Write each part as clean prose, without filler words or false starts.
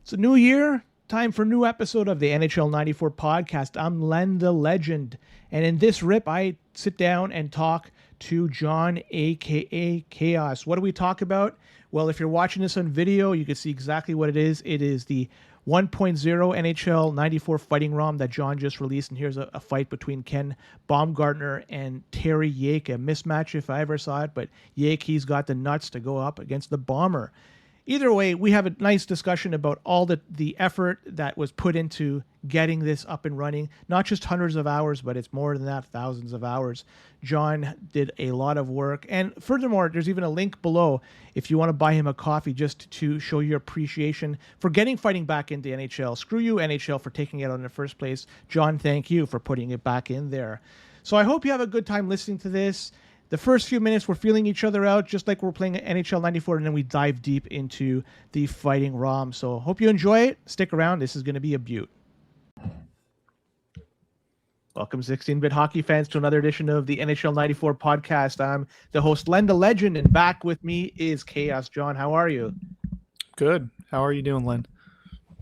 It's a new year. Time for a new episode of the NHL 94 podcast. I'm Len the Legend. And in this rip, I sit down and talk to John, aka Chaos. What do we talk about? Well, if you're watching this on video, you can see exactly what it is. It is the 1.0 NHL 94 Fighting ROM that John just released. And here's a fight between Ken Baumgartner and Terry Yake. A mismatch if I ever saw it, but Yake, he's got the nuts to go up against the Bomber. Either way, we have a nice discussion about all the effort that was put into getting this up and running. Not just hundreds of hours, but it's more than that, thousands of hours. John did a lot of work. And furthermore, there's even a link below if you want to buy him a coffee just to show your appreciation for getting fighting back into NHL. Screw you, NHL, for taking it on in the first place. John, thank you for putting it back in there. So I hope you have a good time listening to this. The first few minutes, we're feeling each other out, just like we're playing NHL 94, and then we dive deep into the Fighting ROM. So hope you enjoy it. Stick around. This is going to be a beaut. Welcome, 16-bit hockey fans, to another edition of the NHL 94 podcast. I'm the host, Len the Legend, and back with me is Chaos. John, how are you? Good. How are you doing, Len?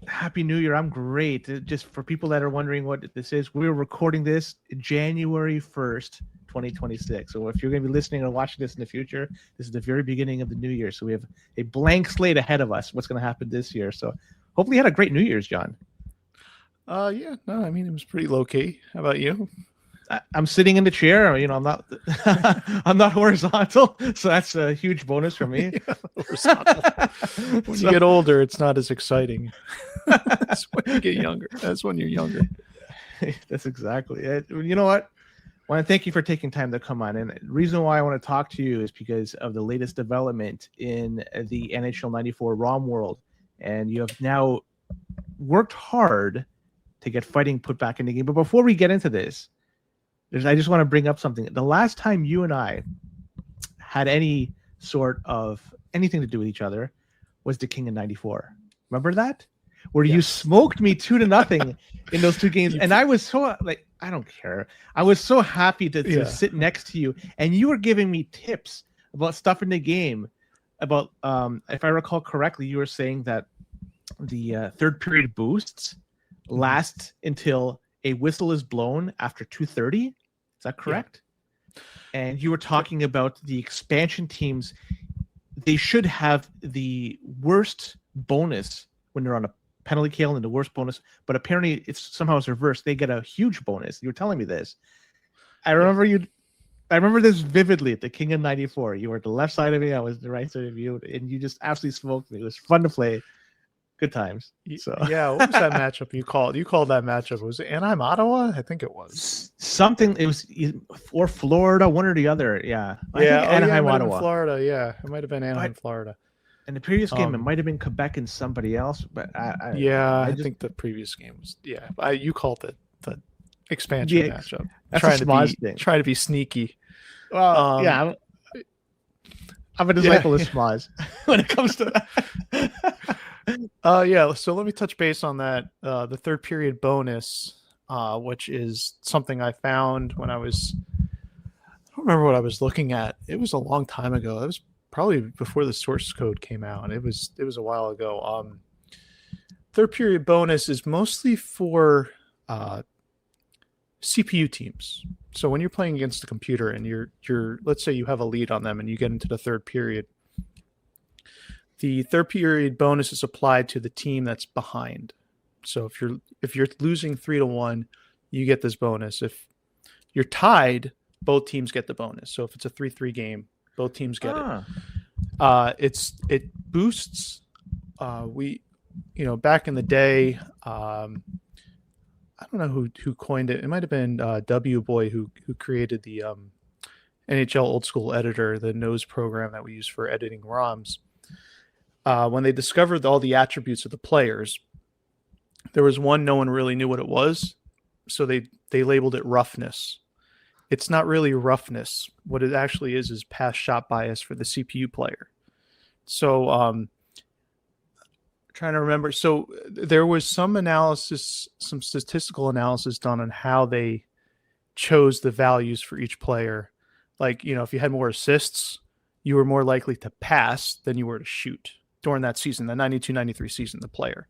Happy New Year. I'm great. Just for people that are wondering what this is, we're recording this January 1st. 2026. So if you're going to be listening or watching this in the future, this is the very beginning of the new year. So we have a blank slate ahead of us. What's going to happen this year? So hopefully you had a great New Year's, John. Yeah, no, I mean, it was pretty low key. How about you? I'm sitting in the chair. You know, I'm not, I'm not horizontal. So that's a huge bonus for me. Yeah, when you get older, it's not as exciting. That's when you get younger. That's when you're younger. That's exactly it. You know what? I want to thank you for taking time to come on. And the reason why I want to talk to you is because of the latest development in the NHL 94 ROM world. And you have now worked hard to get fighting put back in the game. But before we get into this, I just want to bring up something. The last time you and I had any sort of anything to do with each other was the King of 94. Remember that? Where you smoked me 2-0 in those two games. And I was so like, I don't care. I was so happy to sit next to you, and you were giving me tips about stuff in the game. About, if I recall correctly, you were saying that the third period boosts last until a whistle is blown after 2:30. Is that correct? Yeah. And you were talking about the expansion teams. They should have the worst bonus when they're on a penalty kill and the worst bonus, but apparently it's reversed. They get a huge bonus. You were telling me this. I remember this vividly at the King of 94. You were at the left side of me, I was the right side of you, and you just absolutely smoked me. It was fun to play. Good times. So yeah, what was that matchup you called? You called that matchup. Was it Anaheim, Ottawa? I think it was something. It was or Florida, one or the other. Yeah, Anaheim, Ottawa. Florida. Yeah, it might have been Anaheim, Florida. In the previous game, it might have been Quebec and somebody else, but I think the previous game was you called it the expansion matchup. That's trying to be sneaky. Well, I'm a disciple of Schmoz when it comes to that. So let me touch base on that. The third period bonus, which is something I found when I don't remember what I was looking at. It was a long time ago. It was probably before the source code came out. It was a while ago. Third period bonus is mostly for CPU teams. So when you're playing against the computer and you're let's say you have a lead on them and you get into the third period, the third period bonus is applied to the team that's behind. So if you're losing 3-1, you get this bonus. If you're tied, both teams get the bonus. So if it's a 3-3 game, both teams get it. It boosts. Back in the day, I don't know who coined it. It might have been W Boy who created the NHL old school editor, the nose program that we use for editing ROMs. When they discovered all the attributes of the players, there was one no one really knew what it was, so they labeled it roughness. It's not really roughness. What it actually is pass shot bias for the CPU player. So trying to remember. So there was some statistical analysis done on how they chose the values for each player. Like, if you had more assists, you were more likely to pass than you were to shoot. during that season, the 92-93 season, the player.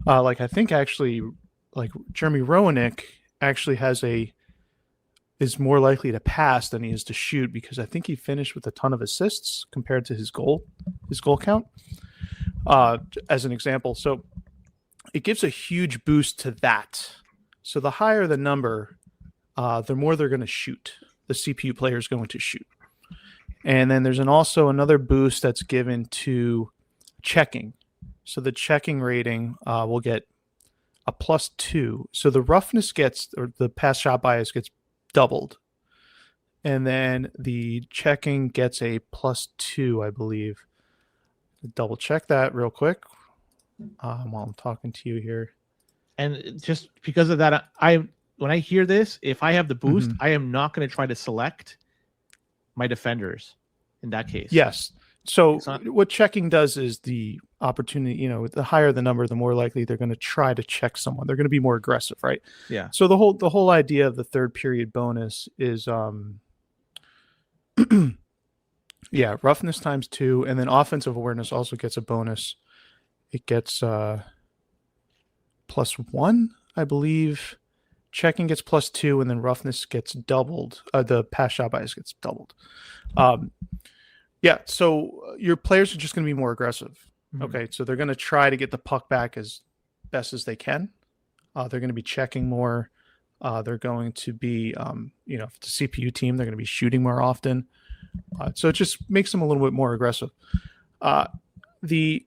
I think actually, Jeremy Roenick actually is more likely to pass than he is to shoot, because I think he finished with a ton of assists compared to his goal count, as an example. So it gives a huge boost to that. So the higher the number, the more they're going to shoot. The CPU player is going to shoot. And then there's also another boost that's given to checking. So the checking rating will get a +2. So the roughness or the pass shot bias gets doubled. And then the checking gets a +2, I believe. Double check that real quick while I'm talking to you here. And just because of that, when I hear this, if I have the boost, I am not going to try to select my defenders in that case. Yes. So what checking does is the opportunity, the higher the number, the more likely they're going to try to check someone. They're going to be more aggressive, right? Yeah. So the whole idea of the third period bonus is roughness ×2, and then offensive awareness also gets a bonus. It gets +1, I believe. Checking gets +2, and then roughness gets doubled. The pass shot bias gets doubled. So your players are just going to be more aggressive. Mm-hmm. Okay, so they're going to try to get the puck back as best as they can. They're going to be checking more. They're going to be, if it's a CPU team, they're going to be shooting more often. So it just makes them a little bit more aggressive. The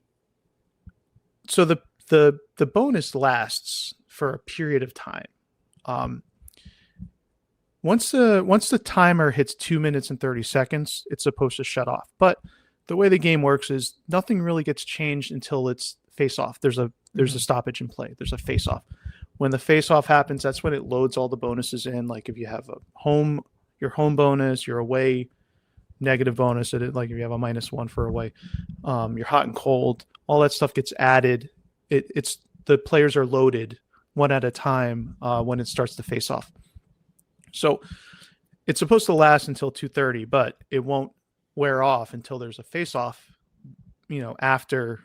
bonus lasts for a period of time. Once the timer hits 2 minutes and 30 seconds, it's supposed to shut off. But the way the game works is nothing really gets changed until it's face off. There's a stoppage in play. There's a face off. When the face off happens, that's when it loads all the bonuses in. Like if you have your home bonus, your away negative bonus, like if you have a -1 for away, your hot and cold, all that stuff gets added. It's the players are loaded one at a time when it starts to face off. So it's supposed to last until 2:30, but it won't wear off until there's a face-off, after,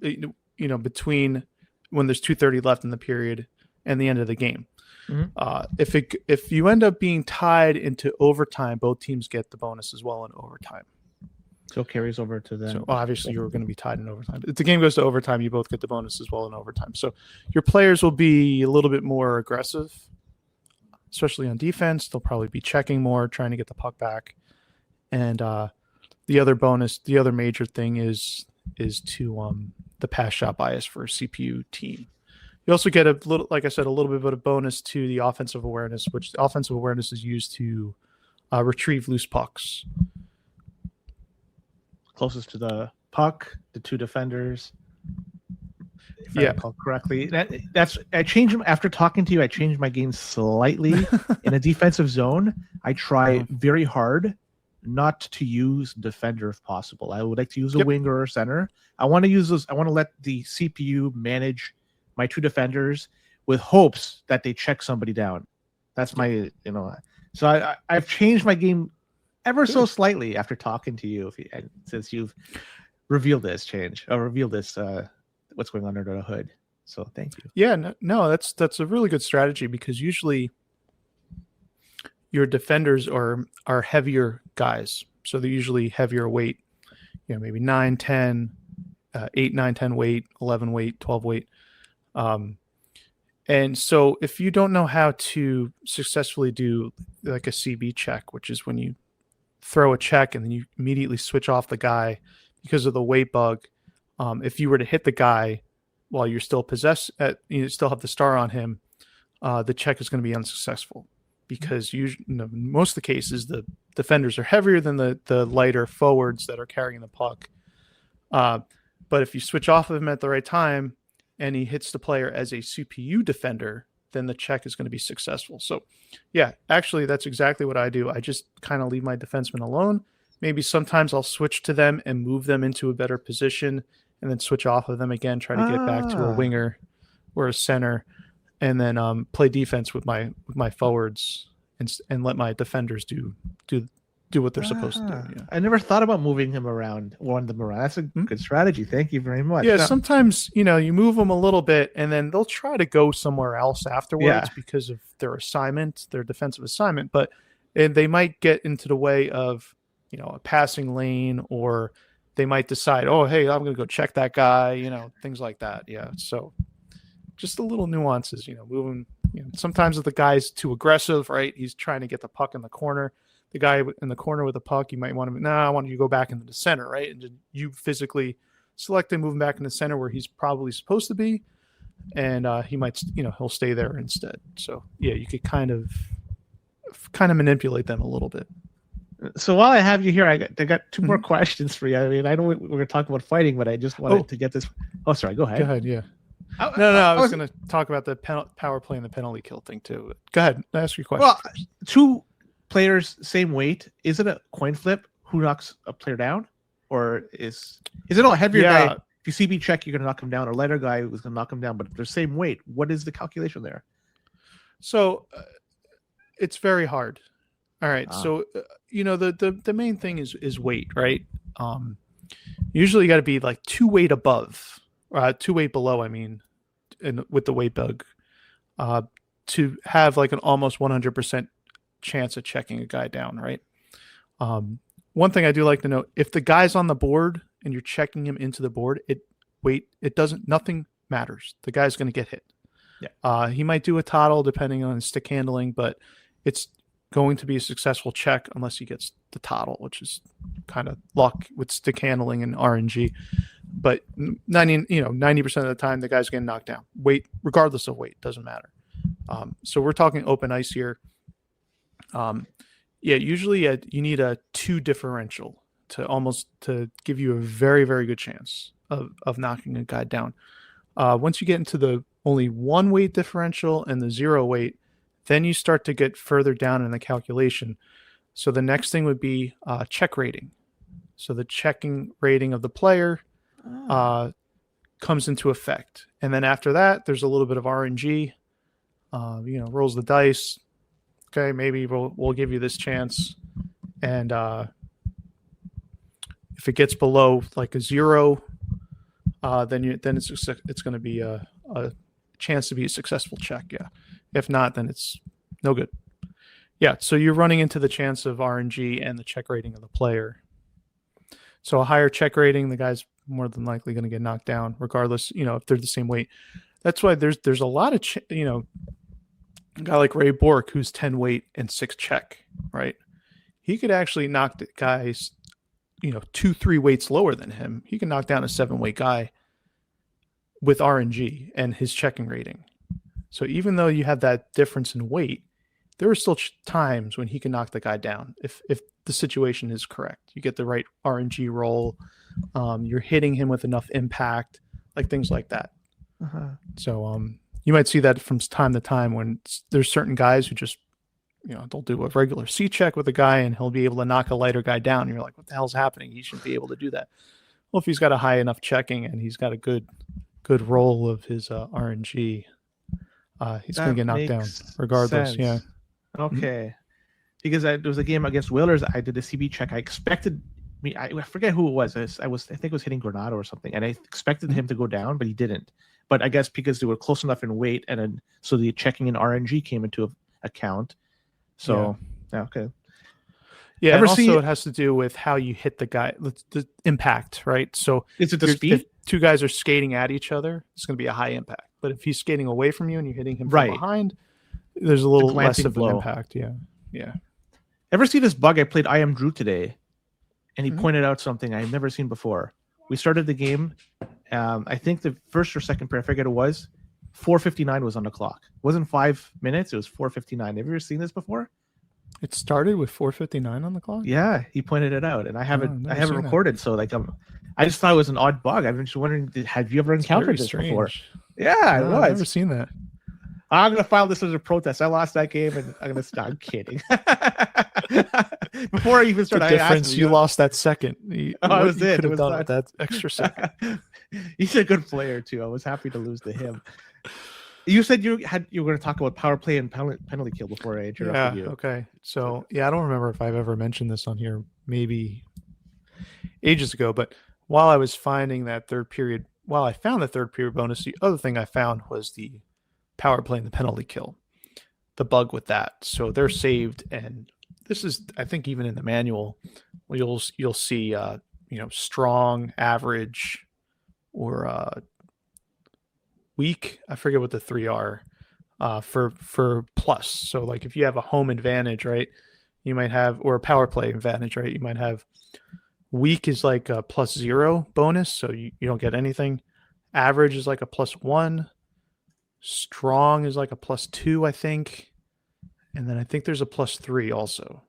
between when there's 2:30 left in the period and the end of the game. Mm-hmm. If you end up being tied into overtime, both teams get the bonus as well in overtime. So it carries over to them. So obviously you're going to be tied in overtime. If the game goes to overtime, you both get the bonus as well in overtime. So your players will be a little bit more aggressive, especially on defense. They'll probably be checking more, trying to get the puck back. And the other major thing is to the pass shot bias for a CPU team. You also get a little bit of a bonus to the offensive awareness, which the offensive awareness is used to retrieve loose pucks. Closest to the puck, the two defenders. If I recall correctly. I changed them after talking to you. I changed my game slightly. In a defensive zone, I try very hard not to use defender if possible. I would like to use a winger or center. I want to use those. I want to let the CPU manage my two defenders with hopes that they check somebody down. That's my, So I've changed my game ever so slightly after talking to you, since you've revealed this what's going on under the hood. So thank you. Yeah, no, that's a really good strategy, because usually your defenders are heavier guys. So they're usually heavier weight, maybe 9, 10, 8, 9, 10 weight, 11 weight, 12 weight. And so if you don't know how to successfully do like a CB check, which is when you throw a check and then you immediately switch off the guy because of the weight bug. If you were to hit the guy while you're still you still have the star on him, the check is going to be unsuccessful, because most of the cases the defenders are heavier than the lighter forwards that are carrying the puck. But if you switch off of him at the right time and he hits the player as a CPU defender, then the check is going to be successful. So yeah, actually that's exactly what I do. I just kind of leave my defenseman alone. Maybe sometimes I'll switch to them and move them into a better position and then switch off of them again, try to get back to a winger or a center, and then play defense with my forwards and let my defenders do do what they're supposed to do. Yeah. I never thought about moving them around. That's a good strategy. Thank you very much. Yeah, sometimes you move them a little bit, and then they'll try to go somewhere else afterwards because of their assignment, their defensive assignment. But they might get into the way of a passing lane, or they might decide, oh, hey, I'm going to go check that guy. Things like that. Yeah, so just the little nuances. Moving. Sometimes if the guy's too aggressive, right? He's trying to get the puck in the corner. The guy in the corner with the puck, you might want to, I want you to go back into the center, right? And you physically select him, move him back in the center where he's probably supposed to be. And he might, he'll stay there instead. So, yeah, you could kind of manipulate them a little bit. So while I have you here, I got two more questions for you. I mean, I know we're going to talk about fighting, but I just wanted to get this. Oh, sorry. Go ahead. Go ahead, yeah. I was going to talk about the power play and the penalty kill thing, too. Go ahead. Ask your question. Well, two players same weight. Is it a coin flip who knocks a player down, or is it a heavier guy? If you CB check, you're gonna knock him down, or lighter guy who's gonna knock him down, but they're same weight. What is the calculation there? So it's very hard. All right. So the main thing is weight, right? Usually you got to be like 2 weight above, 2 weight below. I mean, with the weight bug, to have like an almost 100% chance of checking a guy down, right? One thing I do like to note, if the guy's on the board and you're checking him into the board, nothing matters. The guy's going to get hit. Yeah. He might do a toddle depending on his stick handling, but it's going to be a successful check unless he gets the toddle, which is kind of luck with stick handling and RNG. But 90% of the time, the guy's getting knocked down. Weight, regardless of weight, doesn't matter. So we're talking open ice here. Usually you need a 2 differential to give you a very, very good chance of knocking a guy down. Once you get into the only 1 weight differential and the 0 weight, then you start to get further down in the calculation. So the next thing would be check rating. So the checking rating of the player comes into effect. And then after that, there's a little bit of RNG, rolls the dice. Okay, maybe we'll give you this chance, and if it gets below like a 0, then it's going to be a chance to be a successful check. Yeah, if not, then it's no good. Yeah, so you're running into the chance of RNG and the check rating of the player. So a higher check rating, the guy's more than likely going to get knocked down, regardless. If they're the same weight. That's why there's a lot of a guy like Ray Bork, who's 10 weight and 6 check, right? He could actually knock the guys, 2-3 weights lower than him. He can knock down a 7 weight guy with RNG and his checking rating. So even though you have that difference in weight, there are still times when he can knock the guy down if the situation is correct. You get the right RNG roll. You're hitting him with enough impact, like things like that. So you might see that from time to time when there's certain guys who just, they'll do a regular C check with a guy and he'll be able to knock a lighter guy down. And you're like, what the hell's happening? He shouldn't be able to do that. Well, if he's got a high enough checking and he's got a good roll of his RNG, he's going to get knocked down regardless. Sense. Yeah. Okay. Because there was a game against Whalers. I did a CB check. I forget who it was. I think it was hitting Granado or something. And I expected him to go down, but he didn't. But I guess because they were close enough in weight, and then so the checking in RNG came into account. So okay. Yeah, and also it has to do with how you hit the guy, the impact, right? So is it the speed? If 2 guys are skating at each other, it's going to be a high impact. But if he's skating away from you and you're hitting him from behind, there's a little less of an impact. Yeah. Ever see this bug? I played I Am Drew today, and he pointed out something I've never seen before. We started the game. I think the first or second period, I forget it was, 4:59 was on the clock. It wasn't 5 minutes, it was 4:59. Have you ever seen this before? It started with 4:59 on the clock? Yeah, he pointed it out, and I haven't recorded, so like I just thought it was an odd bug. I'm just wondering, have you ever encountered this before? Yeah, it was. I've never seen that. I'm going to file this as a protest. I lost that game, and I'm going to stop. I'm kidding. Before I even started, the difference, you lost that second. It was it. Could have done that extra second. He's a good player, too. I was happy to lose to him. You said you were going to talk about power play and penalty kill before I interrupted you. Okay. So I don't remember if I've ever mentioned this on here, maybe ages ago, but while I found the third period bonus, the other thing I found was the power play and the penalty kill, the bug with that. So they're saved, and this is, I think, even in the manual, you'll see strong, average, or weak. I forget what the three are for plus. So like if you have a home advantage, right, you might have, or a power play advantage, right, you might have weak is like a +0 bonus, so you don't get anything. Average is like a +1. Strong is like a +2, I think. And then I think there's a +3 also.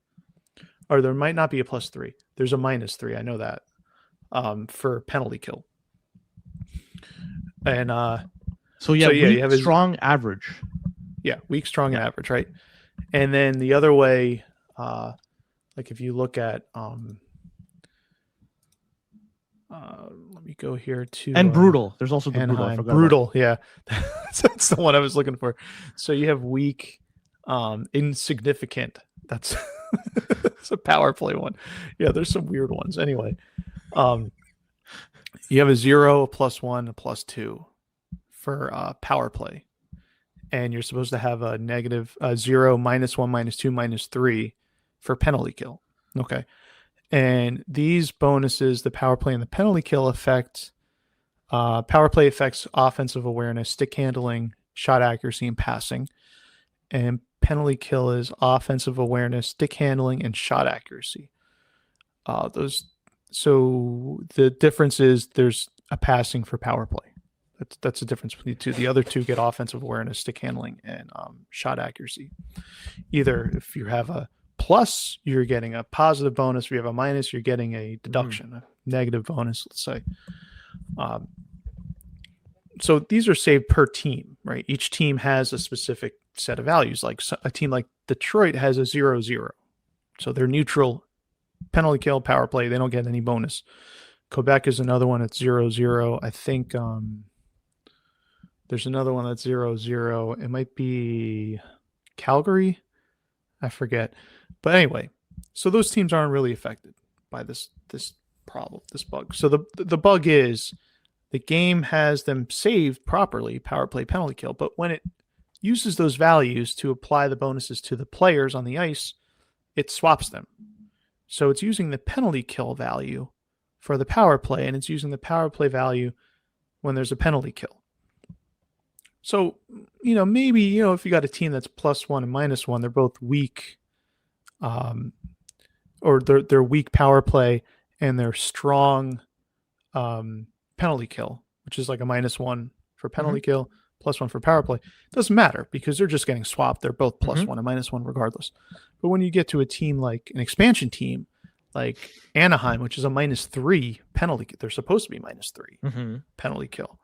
Or there might not be a +3. There's a -3. I know that. For penalty kill. And you have strong, average. Yeah, weak, strong, and average, right? And then the other way, like if you look at let me go here to brutal. There's also the Anaheim. brutal. Brutal, yeah. That's the one I was looking for. So you have weak, insignificant. That's it's a power play one. Yeah, there's some weird ones. Anyway, you have a 0, a +1, a +2 for power play, and you're supposed to have a negative 0, -1, -2, -3 for penalty kill. Okay. And these bonuses, the power play and the penalty kill affect, power play affects offensive awareness, stick handling, shot accuracy, and passing. And penalty kill is offensive awareness, stick handling, and shot accuracy. So the difference is there's a passing for power play. That's the difference between the two. The other two get offensive awareness, stick handling, and shot accuracy. Either if you have a plus, you're getting a positive bonus. If you have a minus, you're getting a deduction, a negative bonus, let's say. So these are saved per team, right? Each team has a specific set of values. Like a team like Detroit has a 0-0. So they're neutral, penalty kill, power play. They don't get any bonus. Quebec is another one that's 0-0. I think there's another one that's 0-0. It might be Calgary. I forget. But anyway, so those teams aren't really affected by this problem, this bug. So the bug is the game has them saved properly, power play, penalty kill, but when it uses those values to apply the bonuses to the players on the ice, it swaps them. So it's using the penalty kill value for the power play, and it's using the power play value when there's a penalty kill. So, maybe, if you got a team that's +1 and -1, they're both weak, or they're weak power play and they're strong penalty kill, which is like a -1 for penalty kill, +1 for power play. It doesn't matter because they're just getting swapped. They're both +1 and -1 regardless. But when you get to a team like an expansion team, like Anaheim, which is a -3 penalty, they're supposed to be -3 penalty kill.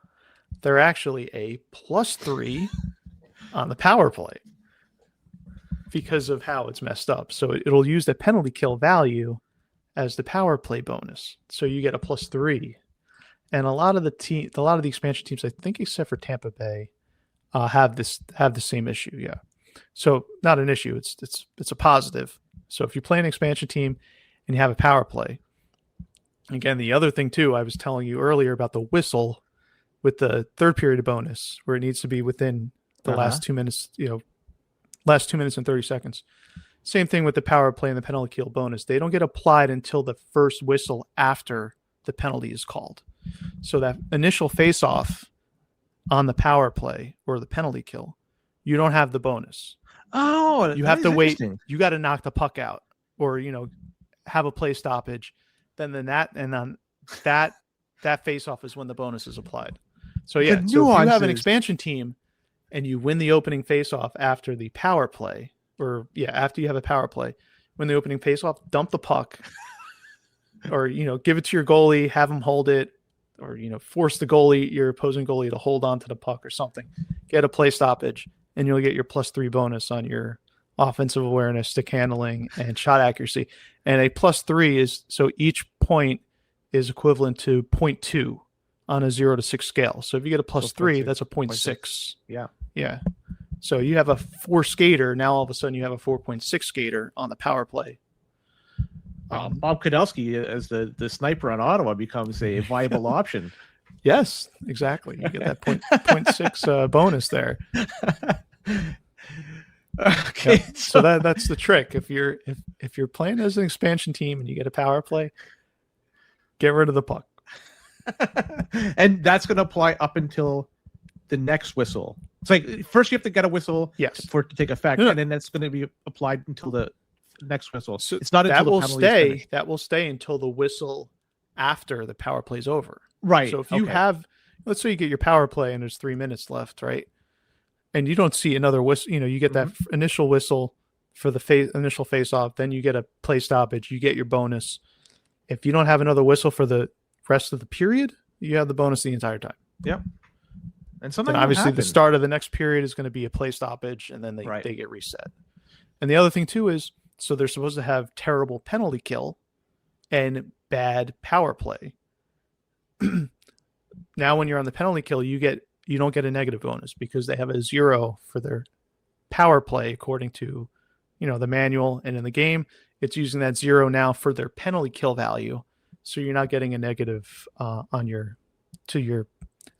They're actually a +3 on the power play because of how it's messed up. So it'll use the penalty kill value as the power play bonus. So you get a +3. And a lot of the expansion teams, I think, except for Tampa Bay, have the same issue. Yeah. So not an issue. It's a positive. So if you play an expansion team and you have a power play, again, the other thing too, I was telling you earlier about the whistle with the third period bonus, where it needs to be within the last 2 minutes, last 2 minutes and 30 seconds. Same thing with the power play and the penalty kill bonus. They don't get applied until the first whistle after the penalty is called. So that initial face-off on the power play or the penalty kill, you don't have the bonus. Oh, you have to wait. You got to knock the puck out, or have a play stoppage. Then that face-off is when the bonus is applied. So yeah, so if you have an expansion team and you win the opening face-off after the power play, after you have a power play, win the opening face-off, dump the puck, or give it to your goalie, have him hold it, or force your opposing goalie to hold on to the puck or something. Get a play stoppage, and you'll get your +3 bonus on your offensive awareness, stick handling, and shot accuracy. And a +3 is, so each point is equivalent to 0.2 on a 0 to 6 scale. So if you get a plus 3, 0.6, that's a 0.6. 0.6. Yeah. Yeah. So you have a 4 skater. Now all of a sudden you have a 4.6 skater on the power play. Bob Kudelski as the sniper on Ottawa becomes a viable option. Yes, exactly. You get that 0.6 bonus there. Okay, Yep. So that's the trick. If you're playing as an expansion team and you get a power play, get rid of the puck. And that's going to apply up until the next whistle. It's like first you have to get a whistle for it to take effect, and then that's going to be applied until the next whistle. So it's not until the penalty is finished. That will stay until the whistle after the power play is over. Right. So if you have, let's say you get your power play and there's 3 minutes left, right? And you don't see another whistle, you get that initial whistle for the initial face off, then you get a play stoppage, you get your bonus. If you don't have another whistle for the rest of the period, you have the bonus the entire time. Yep. And sometimes obviously the start of the next period is going to be a play stoppage, and then they get reset. And the other thing too is, so they're supposed to have terrible penalty kill and bad power play. Now when you're on the penalty kill, you don't get a negative bonus because they have a 0 for their power play according to the manual, and in the game it's using that 0 now for their penalty kill value, so you're not getting a negative on your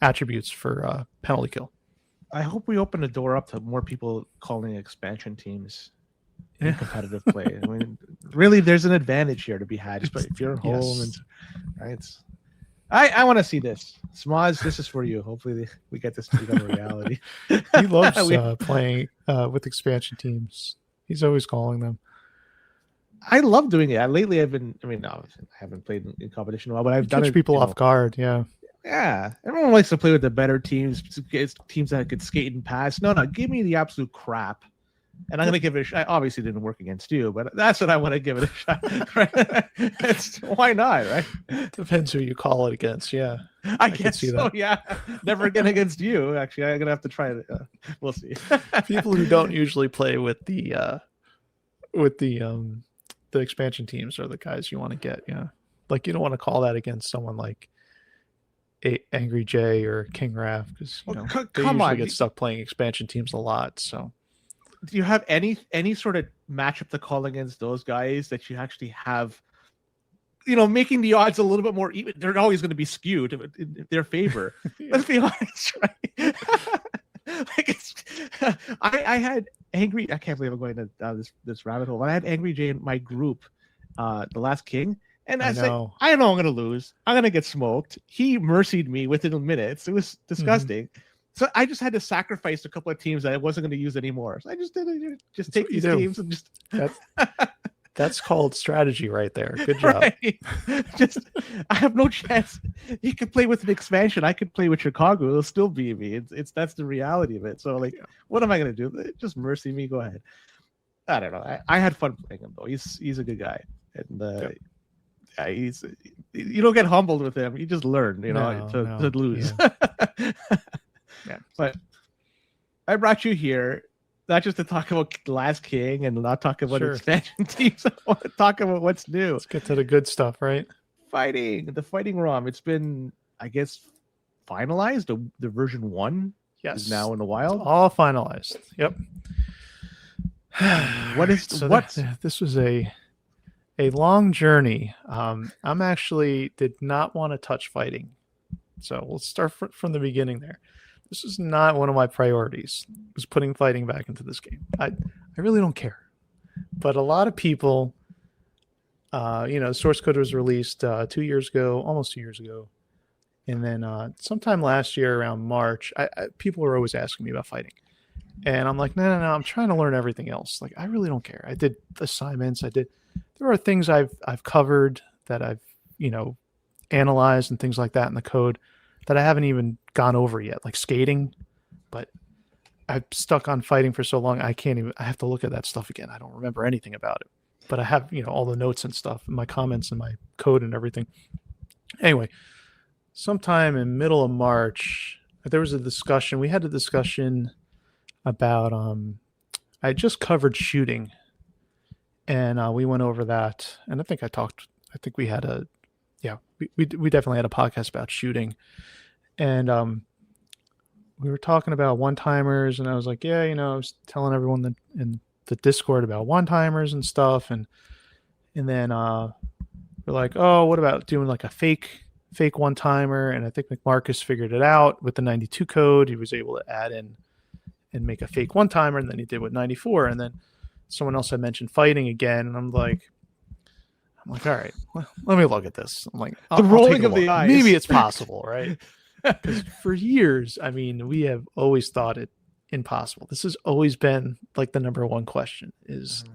attributes for penalty kill. I hope we open the door up to more people calling expansion teams in competitive play. I mean, really, there's an advantage here to be had. If you're at home, I want to see this. Smoz, this is for you. Hopefully, we get this to become a reality. He loves playing with expansion teams. He's always calling them. I love doing it. Lately, I haven't played in competition a while, but I've done it. People off guard, yeah. Yeah, everyone likes to play with the better teams, teams that could skate and pass. No, give me the absolute crap. And I'm going to give it a shot. Obviously, it didn't work against you, but that's what I want to give it a shot. Right? Why not, right? Depends who you call it against, yeah. I guess so, that. Yeah. Never again against you. Actually, I'm going to have to try it. We'll see. People who don't usually play with the expansion teams are the guys you want to get, yeah. Like, you don't want to call that against someone like Angry Jay or King Raph, because they usually get stuck playing expansion teams a lot, so. Do you have any sort of matchup to call against those guys that you actually have, making the odds a little bit more even? They're always going to be skewed in their favor. Yeah. Let's be honest, right? I had Angry. I can't believe I'm going down this rabbit hole. But I had Angry Jay in my group, The Last King, and I said, I know I'm going to lose. I'm going to get smoked. He mercied me within minutes. It was disgusting. Mm-hmm. So I just had to sacrifice a couple of teams that I wasn't going to use anymore. So I just did it. Just take these teams and just. That's called strategy right there. Good job. Right. I have no chance. You could play with an expansion. I could play with Chicago. It'll still be me. That's the reality of it. So what am I going to do? Just mercy me. Go ahead. I don't know. I had fun playing him though. He's a good guy, and you don't get humbled with him. You just learn, to lose. Yeah. Yeah, but I brought you here not just to talk about The Last King and not talk about expansion teams. I want to talk about what's new. Let's get to the good stuff, right? The Fighting ROM. It's been, I guess, finalized. The version 1 is now in the wild. It's all finalized. Yep. This was a long journey. I'm actually did not want to touch fighting, so we'll start from the beginning there. This is not one of my priorities, was putting fighting back into this game. I really don't care. But a lot of people, source code was released 2 years ago, almost 2 years ago. And then sometime last year around March, people were always asking me about fighting. And I'm like, no, I'm trying to learn everything else. Like, I really don't care. I did assignments. There are things I've covered that I've, analyzed and things like that in the code that I haven't even gone over yet, like skating, but I've stuck on fighting for so long, I have to look at that stuff again. I don't remember anything about it, but I have, all the notes and stuff and my comments and my code and everything. Anyway, sometime in middle of March, there was a discussion. We had a discussion about, I just covered shooting, and we went over that. And I think we had we definitely had a podcast about shooting, and we were talking about one-timers, and I was like, yeah, I was telling everyone in the Discord about one-timers and stuff, and then we're like, oh, what about doing like a fake one-timer? And I think McMarcus figured it out with the 92 code. He was able to add in and make a fake one-timer, and then he did with 94, and then someone else had mentioned fighting again, and I'm like, all right, let me look at this. I'm like, the rolling of the eyes. Maybe it's possible, right? Because for years, we have always thought it impossible. This has always been like the number one question is,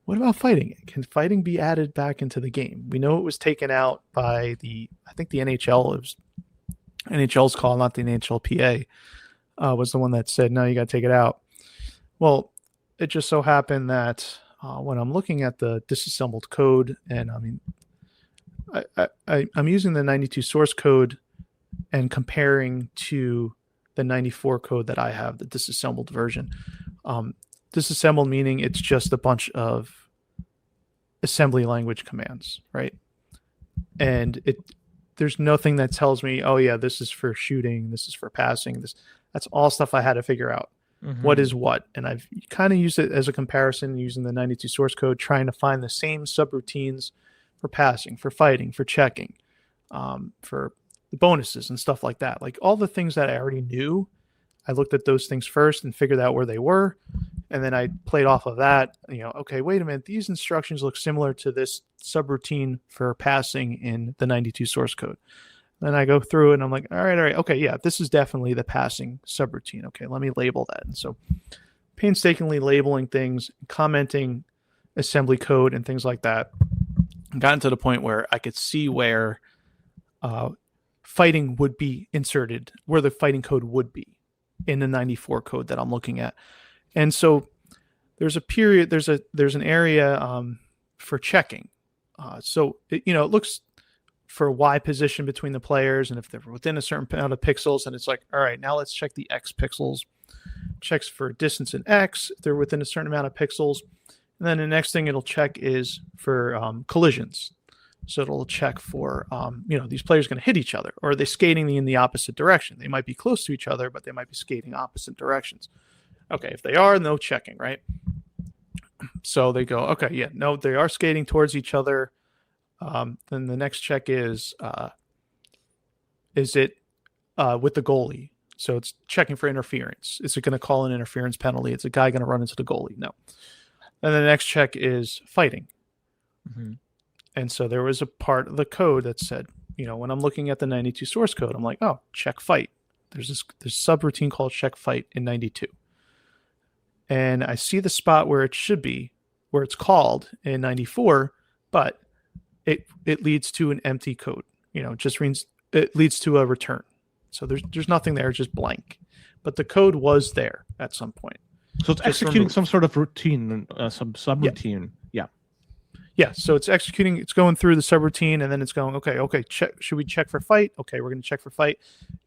what about fighting? Can fighting be added back into the game? We know it was taken out by the NHL. It was NHL's call, not the NHLPA, was the one that said, no, you got to take it out. Well, it just so happened that when I'm looking at the disassembled code, and I'm using the 92 source code and comparing to the 94 code that I have, the disassembled version. Disassembled meaning it's just a bunch of assembly language commands, right? And there's nothing that tells me, oh yeah, this is for shooting, this is for passing. That's all stuff I had to figure out. What is what? And I've kind of used it as a comparison using the 92 source code, trying to find the same subroutines for passing, for fighting, for checking, for the bonuses and stuff like that. Like all the things that I already knew, I looked at those things first and figured out where they were. And then I played off of that, okay, wait a minute, these instructions look similar to this subroutine for passing in the 92 source code. Then I go through and I'm like, all right, okay, yeah, this is definitely the passing subroutine. Okay, let me label that. And so painstakingly labeling things, commenting assembly code and things like that, gotten to the point where I could see where fighting would be inserted, where the fighting code would be in the 94 code that I'm looking at. And so there's a period, there's an area for checking. So it looks for Y position between the players, and if they're within a certain amount of pixels, and it's like, all right, now let's check the X pixels. Checks for distance in X if they're within a certain amount of pixels. And then the next thing it'll check is for collisions. So it'll check for, these players are going to hit each other, or are they skating in the opposite direction? They might be close to each other, but they might be skating opposite directions. Okay, if they are, no checking, right? So they go, okay, yeah, no, they are skating towards each other. Then the next check is it with the goalie? So it's checking for interference. Is it going to call an interference penalty? Is a guy going to run into the goalie? No. And the next check is fighting. And so there was a part of the code that said, when I'm looking at the 92 source code, I'm like, oh, check fight. There's this subroutine called check fight in 92. And I see the spot where it should be, where it's called in 94, but it leads to an empty code. It just means it leads to a return. So there's nothing there, just blank. But the code was there at some point. So it's executing some sort of routine, some subroutine. Yeah. So it's executing, it's going through the subroutine, and then it's going, okay, check. Should we check for fight? Okay, we're going to check for fight.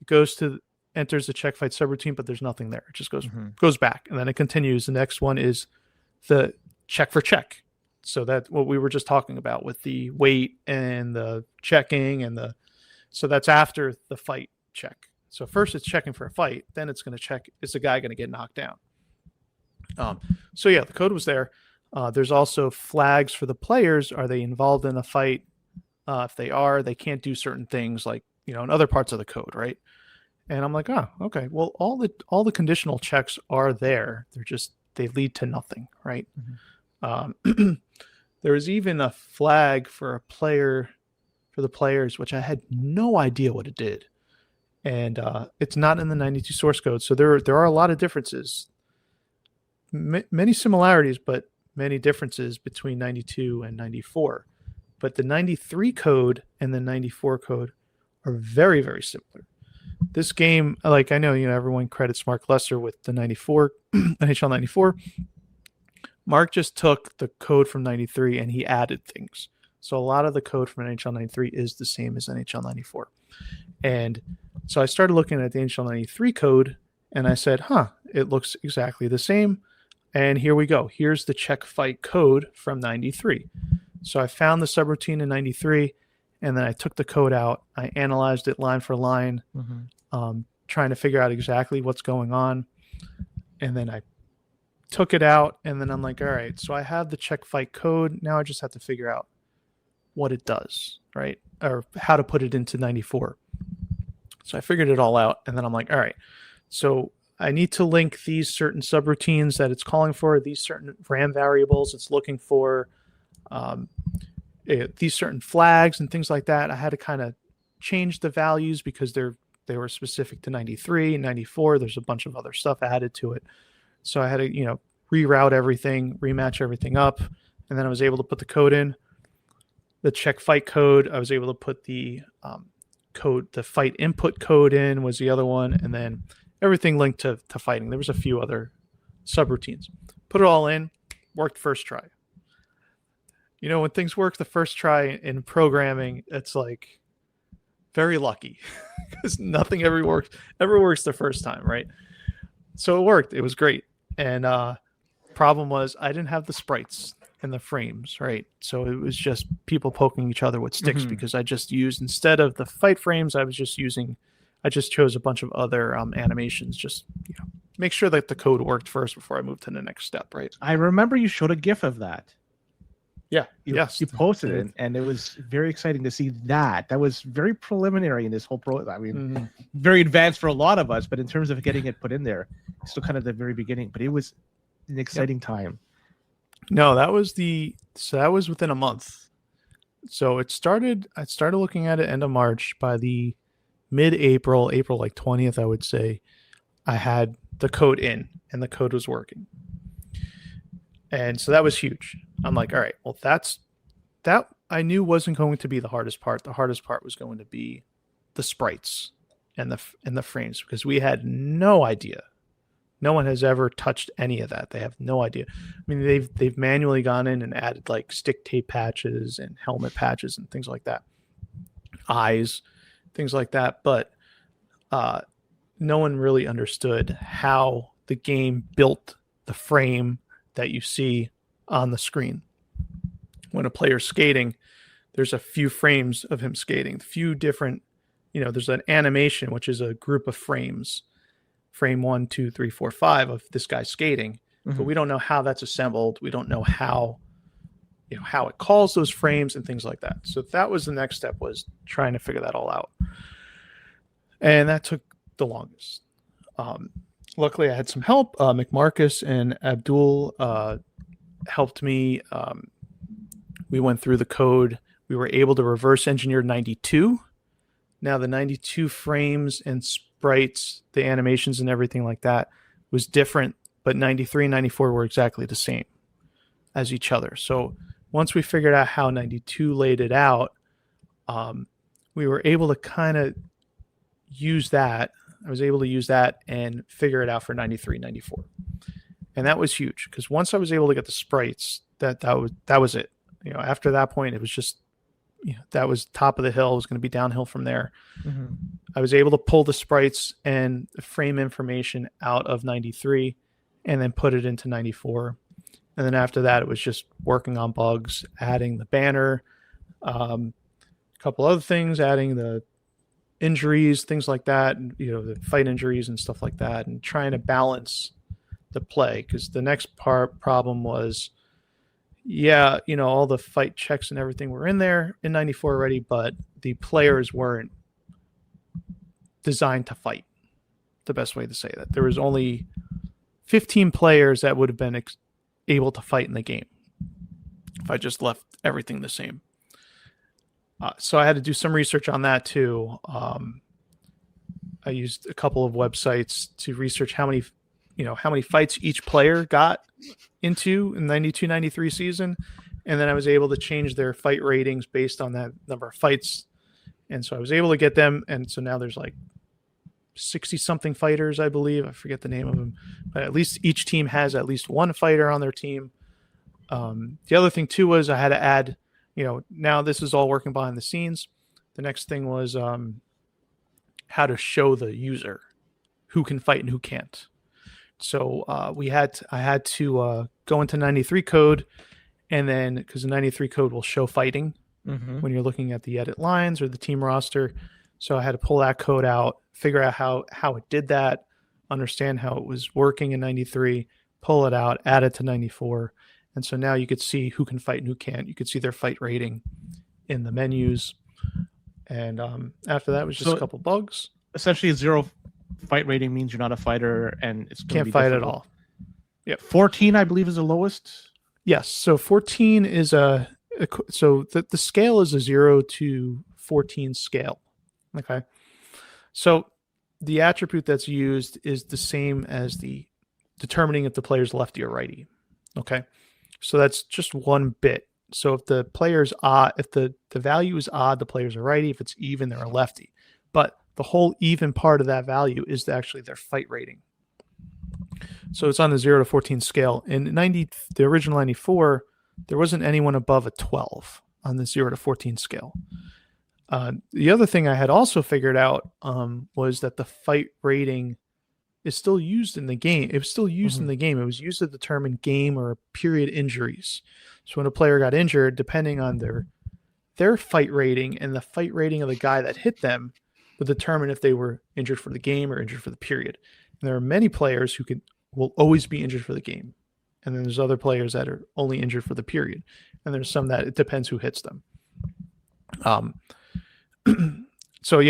It enters the check fight subroutine, but there's nothing there. It just goes back, and then it continues. The next one is the check for check. So that's what we were just talking about with the wait and the checking so that's after the fight check. So first it's checking for a fight, then it's going to check, is the guy going to get knocked down? So yeah, the code was there. There's also flags for the players. Are they involved in a fight? If they are, they can't do certain things like, in other parts of the code, right? And I'm like, oh, okay. Well, all the conditional checks are there. They lead to nothing, right? There was even a flag for the players, which I had no idea what it did. And it's not in the 92 source code. So there are a lot of differences, many similarities, but many differences between 92 and 94. But the 93 code and the 94 code are very, very similar. This game, like I know, everyone credits Mark Lesser with the 94, NHL 94. Mark just took the code from 93 and he added things. So a lot of the code from NHL 93 is the same as NHL 94. And so I started looking at the NHL 93 code and I said, it looks exactly the same. And here we go. Here's the check fight code from 93. So I found the subroutine in 93 And then I took the code out. I analyzed it line for line, trying to figure out exactly what's going on. And then I took it out, and then I'm like, all right, so I have the check fight code. Now I just have to figure out what it does, right? Or how to put it into 94. So I figured it all out, and then I'm like, all right, so I need to link these certain subroutines that it's calling for, these certain RAM variables it's looking for, these certain flags and things like that. I had to kind of change the values because they were specific to 93 and 94. There's a bunch of other stuff added to it. So I had to, reroute everything, rematch everything up, and then I was able to put the code in. The check fight code, I was able to put the code, the fight input code in was the other one, and then everything linked to fighting. There was a few other subroutines. Put it all in, worked first try. When things work the first try in programming, it's like very lucky because nothing ever works the first time, right? So it worked. It was great. And problem was I didn't have the sprites and the frames, right? So it was just people poking each other with sticks because I just used, instead of the fight frames, I just chose a bunch of other animations, just make sure that the code worked first before I moved to the next step, right? I remember you showed a GIF of that. Yeah. You posted it, and it was very exciting to see that. That was very preliminary in this whole I mean, very advanced for a lot of us, but in terms of getting it put in there, still kind of the very beginning. But it was an exciting time. No, that was within a month. So I started looking at it end of March. By the mid-April, April like 20th, I would say, I had the code in and the code was working. And so that was huge. I'm like, all right, well, that I knew wasn't going to be the hardest part. The hardest part was going to be the sprites and the frames, because we had no idea. No one has ever touched any of that. They have no idea. I mean, they've manually gone in and added like stick tape patches and helmet patches and things like that, eyes, things like that. But no one really understood how the game built the frame that you see on the screen. When a player's skating, there's a few frames of him skating, a few different, there's an animation, which is a group of frames, frame 1, 2, 3, 4, 5 of this guy skating, but we don't know how that's assembled. We don't know how it calls those frames and things like that. So that was the next step, was trying to figure that all out. And that took the longest. Luckily I had some help. McMarcus and Abdul helped me. We went through the code. We were able to reverse engineer 92. Now the 92 frames and sprites, the animations and everything like that was different, but 93 and 94 were exactly the same as each other. So once we figured out how 92 laid it out, we were able to kind of use that. I was able to use that and figure it out for 93, 94. And that was huge, because once I was able to get the sprites, that was it. After that point, it was just, that was top of the hill. It was going to be downhill from there. I was able to pull the sprites and the frame information out of 93 and then put it into 94. And then after that, it was just working on bugs, adding the banner, a couple other things, adding the injuries, things like that, and, the fight injuries and stuff like that, and trying to balance the play. Because the next problem was, all the fight checks and everything were in there in 94 already, but the players weren't designed to fight. The best way to say that. There was only 15 players that would have been able to fight in the game if I just left everything the same. So I had to do some research on that too. I used a couple of websites to research how many fights each player got into in 92-93 season. And then I was able to change their fight ratings based on that number of fights. And so I was able to get them. And so now there's like 60 something fighters, I believe. I forget the name of them, but at least each team has at least one fighter on their team. The other thing too was I had to add, now this is all working behind the scenes. The next thing was how to show the user who can fight and who can't. So I had to go into 93 code, and then because the 93 code will show fighting, when you're looking at the edit lines or the team roster. So I had to pull that code out, figure out how it did that, understand how it was working in 93, pull it out, add it to 94. And so now you could see who can fight and who can't. You could see their fight rating in the menus. And after that was just a couple bugs. Essentially, 0 fight rating means you're not a fighter and it's can't fight at all. Yeah, 14 I believe is the lowest. Yes, so 14 is the scale is a 0 to 14 scale. Okay, so the attribute that's used is the same as the determining if the player's lefty or righty. Okay, so that's just one bit. So if the player's odd, if the value is odd, the player's a righty. If it's even, they're a lefty. But the whole even part of that value is actually their fight rating. So it's on the 0 to 14 scale. In the original 94, there wasn't anyone above a 12 on the 0 to 14 scale. The other thing I had also figured out was that the fight rating is still used in the game. It was still used in the game. It was used to determine game or period injuries. So when a player got injured, depending on their fight rating and the fight rating of the guy that hit them would determine if they were injured for the game or injured for the period. And there are many players who will always be injured for the game. And then there's other players that are only injured for the period. And there's some that it depends who hits them. So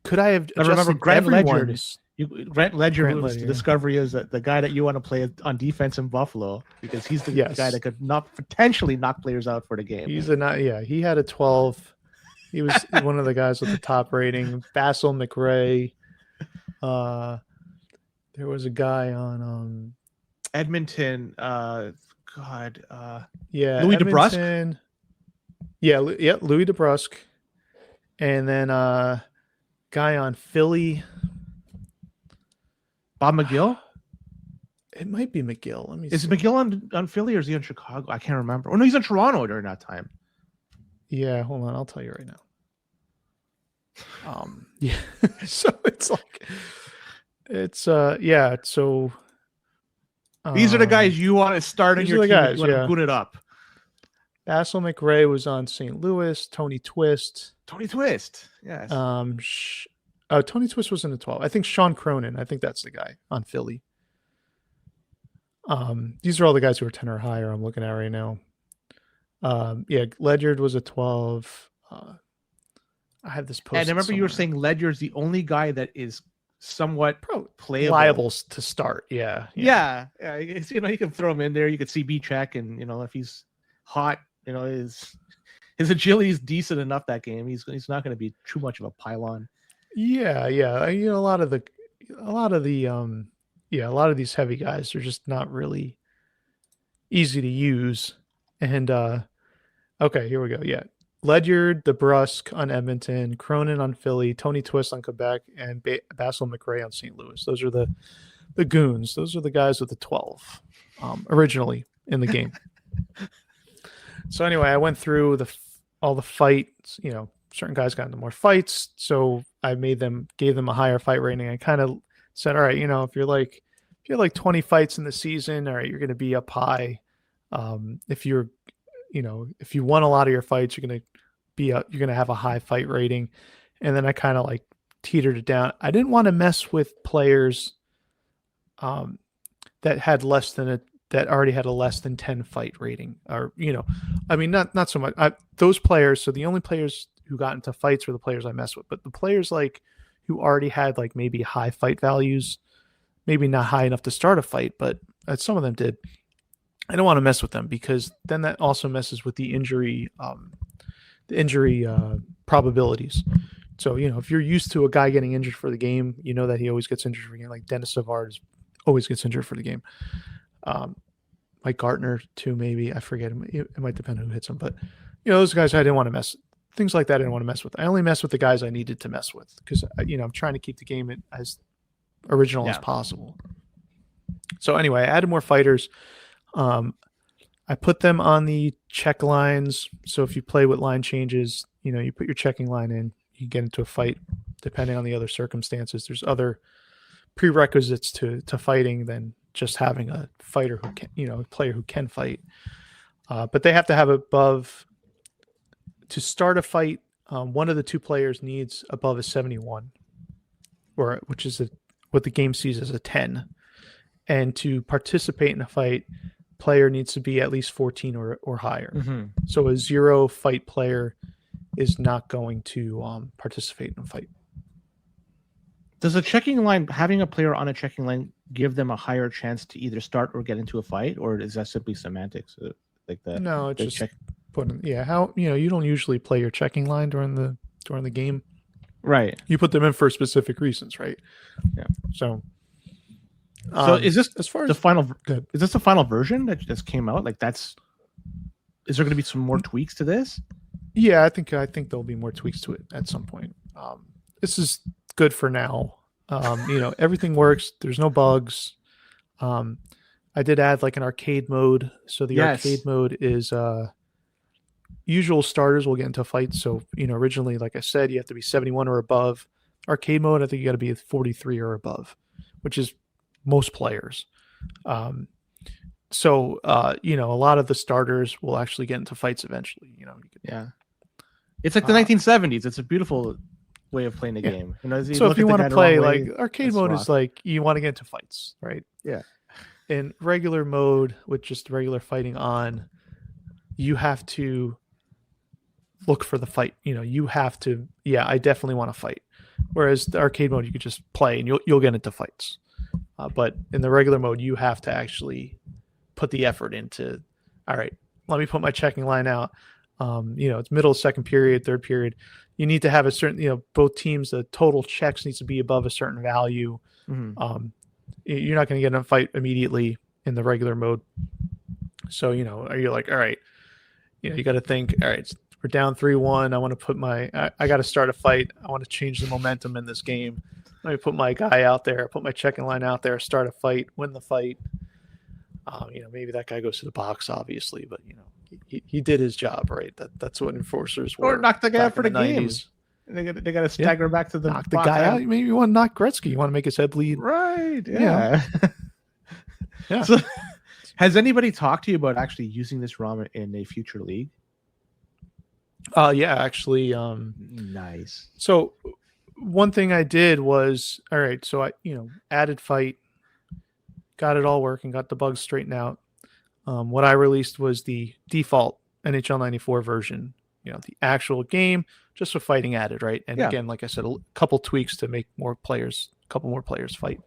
could I have? I remember Grant Ledger. Grant Ledger was the yeah. discovery is that the guy that you want to play on defense in Buffalo because he's the guy that could potentially knock players out for the game. He had a 12. He was one of the guys with the top rating. Basil McRae. There was a guy on Edmonton. Louis DeBrusque. Louis DeBrusque, and then guy on Philly. Bob McGill? It might be McGill. Let me Is see. McGill on Philly or is he in Chicago? I can't remember. Oh no, he's in Toronto during that time. Yeah, hold on, I'll tell you right now. Yeah. So it's like so these are the guys you want to start in your team. Guys, you want to boot it up. Basil McRae was on St. Louis. Tony Twist. Yes. Tony Twist was in the 12. I think Sean Cronin. I think that's the guy on Philly. These are all the guys who are 10 or higher. I'm looking at right now. Ledyard was a 12. I have this post. And I remember somewhere. You were saying Ledyard's the only guy that is somewhat playable. Liable to start. Yeah. It's, you can throw him in there. You could CB check, and if he's hot, his agility is decent enough that game. He's not going to be too much of a pylon. Yeah. A lot of these heavy guys are just not really easy to use. And okay, here we go. Yeah. Ledyard, DeBrusque on Edmonton, Cronin on Philly, Tony Twist on Quebec, and Basil McRae on St. Louis. Those are the goons. Those are the guys with the 12 originally in the game. So anyway, I went through all the fights. Certain guys got into more fights, so I gave them a higher fight rating. I kind of said, all right, if you're like 20 fights in the season, all right, you're going to be up high. If you won a lot of your fights, you're going to have a high fight rating. And then I kind of like teetered it down. I didn't want to mess with players that had that already had a less than 10 fight rating, or not so much. Those players. So the only players who got into fights were the players I messed with, but the players who already had maybe high fight values, maybe not high enough to start a fight, but some of them did. I don't want to mess with them because then that also messes with the injury probabilities. So, if you're used to a guy getting injured for the game, that he always gets injured for the game. Like Dennis Savard always gets injured for the game. Mike Gartner too, maybe. I forget. It might depend on who hits him, but those guys I didn't want to mess. Things like that I didn't want to mess with. I only mess with the guys I needed to mess with because I'm trying to keep the game as original as possible. So anyway, I added more fighters. I put them on the check lines. So if you play with line changes, you put your checking line in, you get into a fight. Depending on the other circumstances, there's other prerequisites to fighting than just having a fighter who can, a player who can fight. But they have to have above to start a fight, one of the two players needs above a 71, which is what the game sees as a 10. And to participate in a fight, player needs to be at least 14 or higher. Mm-hmm. So a 0 fight player is not going to participate in a fight. Does a checking line, having a player on a checking line, give them a higher chance to either start or get into a fight, or is that simply semantics? Like that? No, it's just putting. Yeah, how you don't usually play your checking line during the game, right? You put them in for specific reasons, right? Yeah. So is this as far as the final? Is this the final version that just came out? Like is there going to be some more tweaks to this? Yeah, I think there'll be more tweaks to it at some point. This is good for now. Everything works. There's no bugs. I did add like an arcade mode. So the arcade mode is usual starters will get into fights. So, originally, like I said, you have to be 71 or above. Arcade mode, I think you got to be 43 or above, which is most players. So, a lot of the starters will actually get into fights eventually. It's like the 1970s. It's a beautiful way of playing the game. So if you want to play like arcade mode is like you want to get into fights, right? Yeah. In regular mode with just regular fighting on, you have to look for the fight. You have to. Yeah, I definitely want to fight. Whereas the arcade mode, you could just play and you'll get into fights. But in the regular mode, you have to actually put the effort into. All right, let me put my checking line out. It's middle, second period, third period. You need to have a certain, both teams, the total checks needs to be above a certain value. Mm-hmm. You're not going to get in a fight immediately in the regular mode. So, are you like, all right, you got to think, all right, we're down 3-1. I want to put I got to start a fight. I want to change the momentum in this game. Let me put my guy out there, put my checking line out there, start a fight, win the fight. Maybe that guy goes to the box, obviously, but he did his job, right? That's what enforcers were. Or knock the guy out for the 90s. Games. They got to stagger back to the knock the guy out. Maybe you want to knock Gretzky. You want to make his head bleed, right? Yeah. Yeah. So, has anybody talked to you about actually using this ROM in a future league? Yeah, actually. Nice. So one thing I did was, all right, so I added fight, got it all working, got the bugs straightened out. What I released was the default NHL 94 version, the actual game, just with fighting added, right? And again, like I said, a couple tweaks to make a couple more players fight.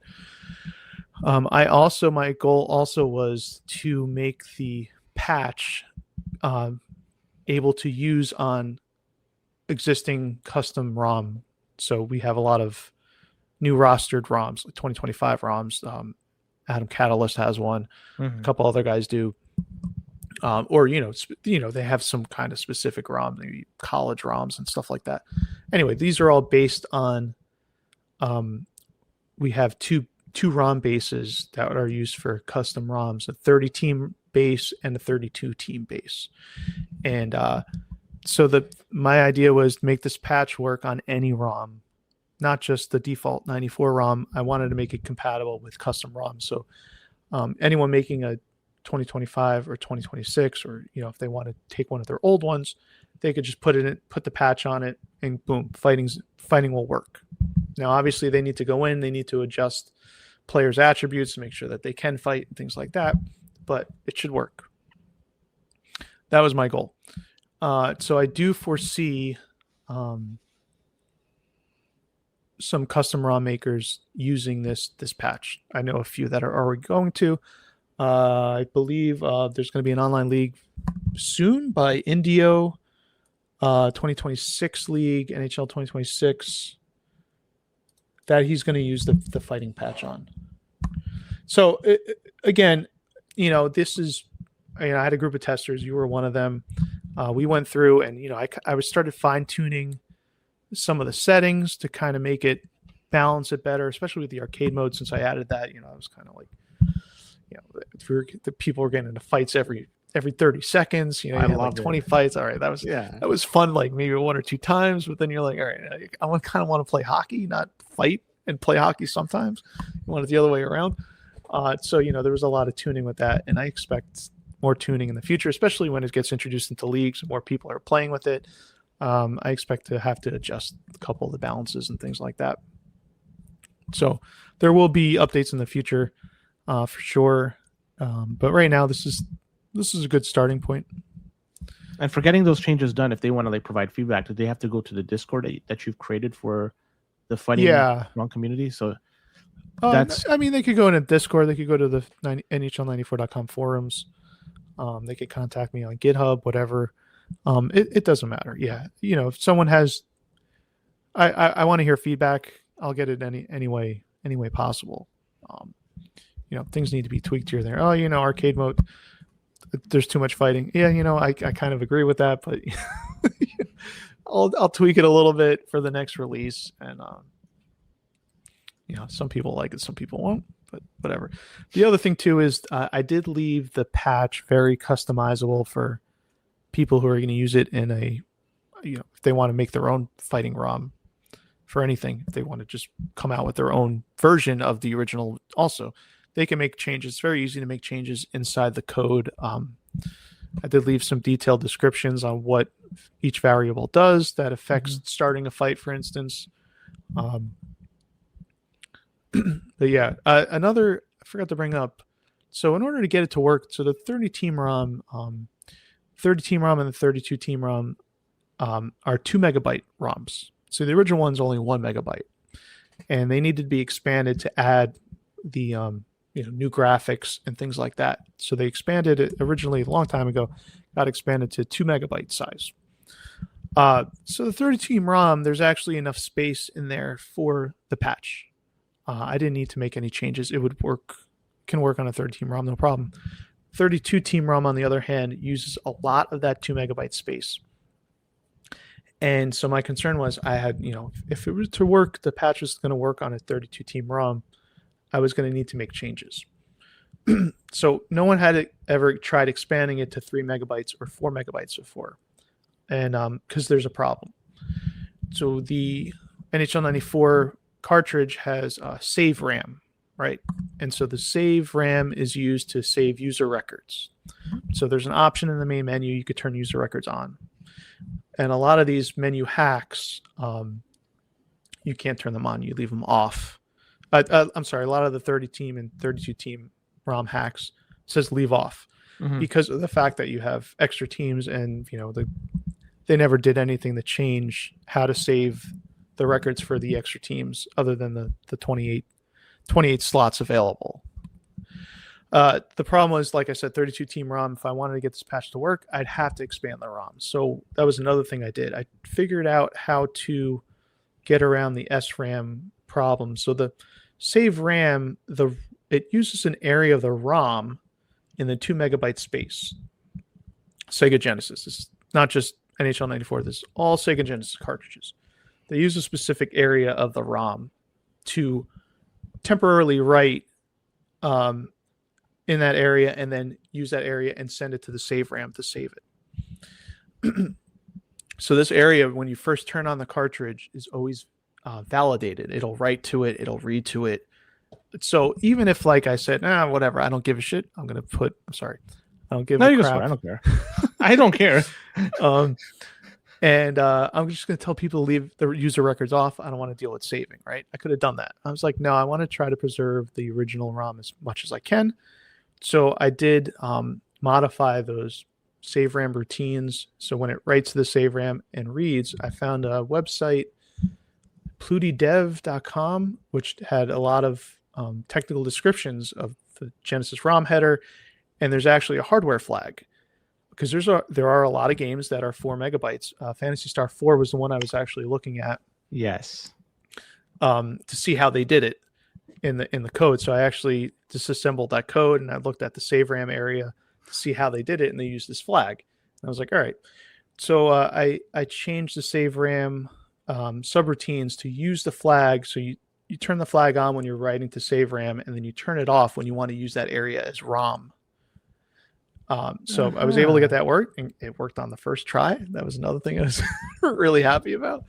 My goal also was to make the patch able to use on existing custom ROM. So we have a lot of new rostered ROMs, like 2025 ROMs. Adam Catalyst has one. Mm-hmm. A couple other guys do. Or they have some kind of specific ROM, maybe college ROMs and stuff like that. Anyway, these are all based on. We have two ROM bases that are used for custom ROMs: a 30-team base and a 32-team base. And so my idea was to make this patch work on any ROM, not just the default 94 ROM. I wanted to make it compatible with custom ROMs. So anyone making a 2025 or 2026, or if they want to take one of their old ones, they could just put the patch on it, and boom, fighting will work. Now, obviously, they need to go in, they need to adjust players' attributes to make sure that they can fight and things like that, but it should work. That was my goal. So I do foresee some custom ROM makers using this patch. I know a few that are already going to. I believe there's going to be an online league soon by Indio, 2026 league, NHL 2026, that he's going to use the fighting patch on. So again, this is, I had a group of testers. You were one of them. We went through and, I started fine tuning some of the settings to kind of make it balance it better, especially with the arcade mode. Since I added that, I was kind of like, the people were getting into fights every 30 seconds. I had like 20 fights. All right, that was fun, like maybe one or two times. But then you're like, all right, I kind of want to play hockey, not fight and play hockey sometimes. You want it the other way around. So there was a lot of tuning with that, and I expect more tuning in the future, especially when it gets introduced into leagues and more people are playing with it. I expect to have to adjust a couple of the balances and things like that. So there will be updates in the future for sure. But right now, this is a good starting point. And for getting those changes done, if they want to like provide feedback, do they have to go to the Discord that you've created for the Fighting ROM community? So I mean, they could go in a Discord. They could go to the NHL94.com forums. They could contact me on GitHub, whatever. It doesn't matter. Yeah, if someone has, I want to hear feedback. I'll get it any way possible. Things need to be tweaked here and there. Arcade mode, there's too much fighting. Yeah, I kind of agree with that, but I'll tweak it a little bit for the next release. And some people like it, some people won't, but whatever. The other thing too is I did leave the patch very customizable for people who are going to use it in a, if they want to make their own fighting ROM for anything, if they want to just come out with their own version of the original also, they can make changes. It's very easy to make changes inside the code. I did leave some detailed descriptions on what each variable does that affects starting a fight, for instance. But yeah, I forgot to bring up. So in order to get it to work, so the 30 team ROM, 30 team ROM and the 32 team ROM are 2 megabyte ROMs. So the original one's only 1 megabyte, and they needed to be expanded to add the new graphics and things like that. So they expanded it originally a long time ago, got expanded to 2 megabyte size. So the 30 team ROM, there's actually enough space in there for the patch. I didn't need to make any changes. It can work on a 30 team ROM, no problem. 32 team ROM, on the other hand, uses a lot of that 2 megabyte space. And so my concern was if it was to work, the patch was going to work on a 32 team ROM, I was going to need to make changes. So no one had ever tried expanding it to 3 megabytes or 4 megabytes before. And because there's a problem. So the NHL 94 cartridge has save RAM, right? And so the save RAM is used to save user records. So there's an option in the main menu, you could turn user records on. And a lot of these menu hacks, you can't turn them on, you leave them off. I'm sorry, a lot of the 30 team and 32 team ROM hacks says leave off because of the fact that you have extra teams and they never did anything to change how to save the records for the extra teams other than the 28 slots available. The problem was, like I said, 32 team ROM. If I wanted to get this patch to work, I'd have to expand the ROM. So that was another thing I did. I figured out how to get around the SRAM problem. So the save RAM, it uses an area of the ROM in the 2 megabyte space. Sega Genesis. This is not just NHL 94. This is all Sega Genesis cartridges. They use a specific area of the ROM to temporarily write in that area and then use that area and send it to the save RAM to save it. So this area, when you first turn on the cartridge, is always validated. It'll write to it. It'll read to it. So even if, like I said, whatever, I don't give a shit. I don't give a crap. I don't care. I don't care. And I'm just going to tell people to leave the user records off. I don't want to deal with saving, right? I could have done that. I was like, no, I want to try to preserve the original ROM as much as I can. So I did modify those save RAM routines. So when it writes to the save RAM and reads, I found a website, plutidev.com, which had a lot of technical descriptions of the Genesis ROM header. And there's actually a hardware flag because there are a lot of games that are 4 megabytes. Phantasy Star 4 was the one I was actually looking at. Yes. To see how they did it in the code. So I actually disassembled that code and I looked at the save RAM area to see how they did it, and they used this flag. And I was like, all right. So I changed the save RAM subroutines to use the flag. So you turn the flag on when you're writing to save RAM, and then you turn it off when you want to use that area as ROM. So I was able to get that work, and it worked on the first try. That was another thing I was really happy about.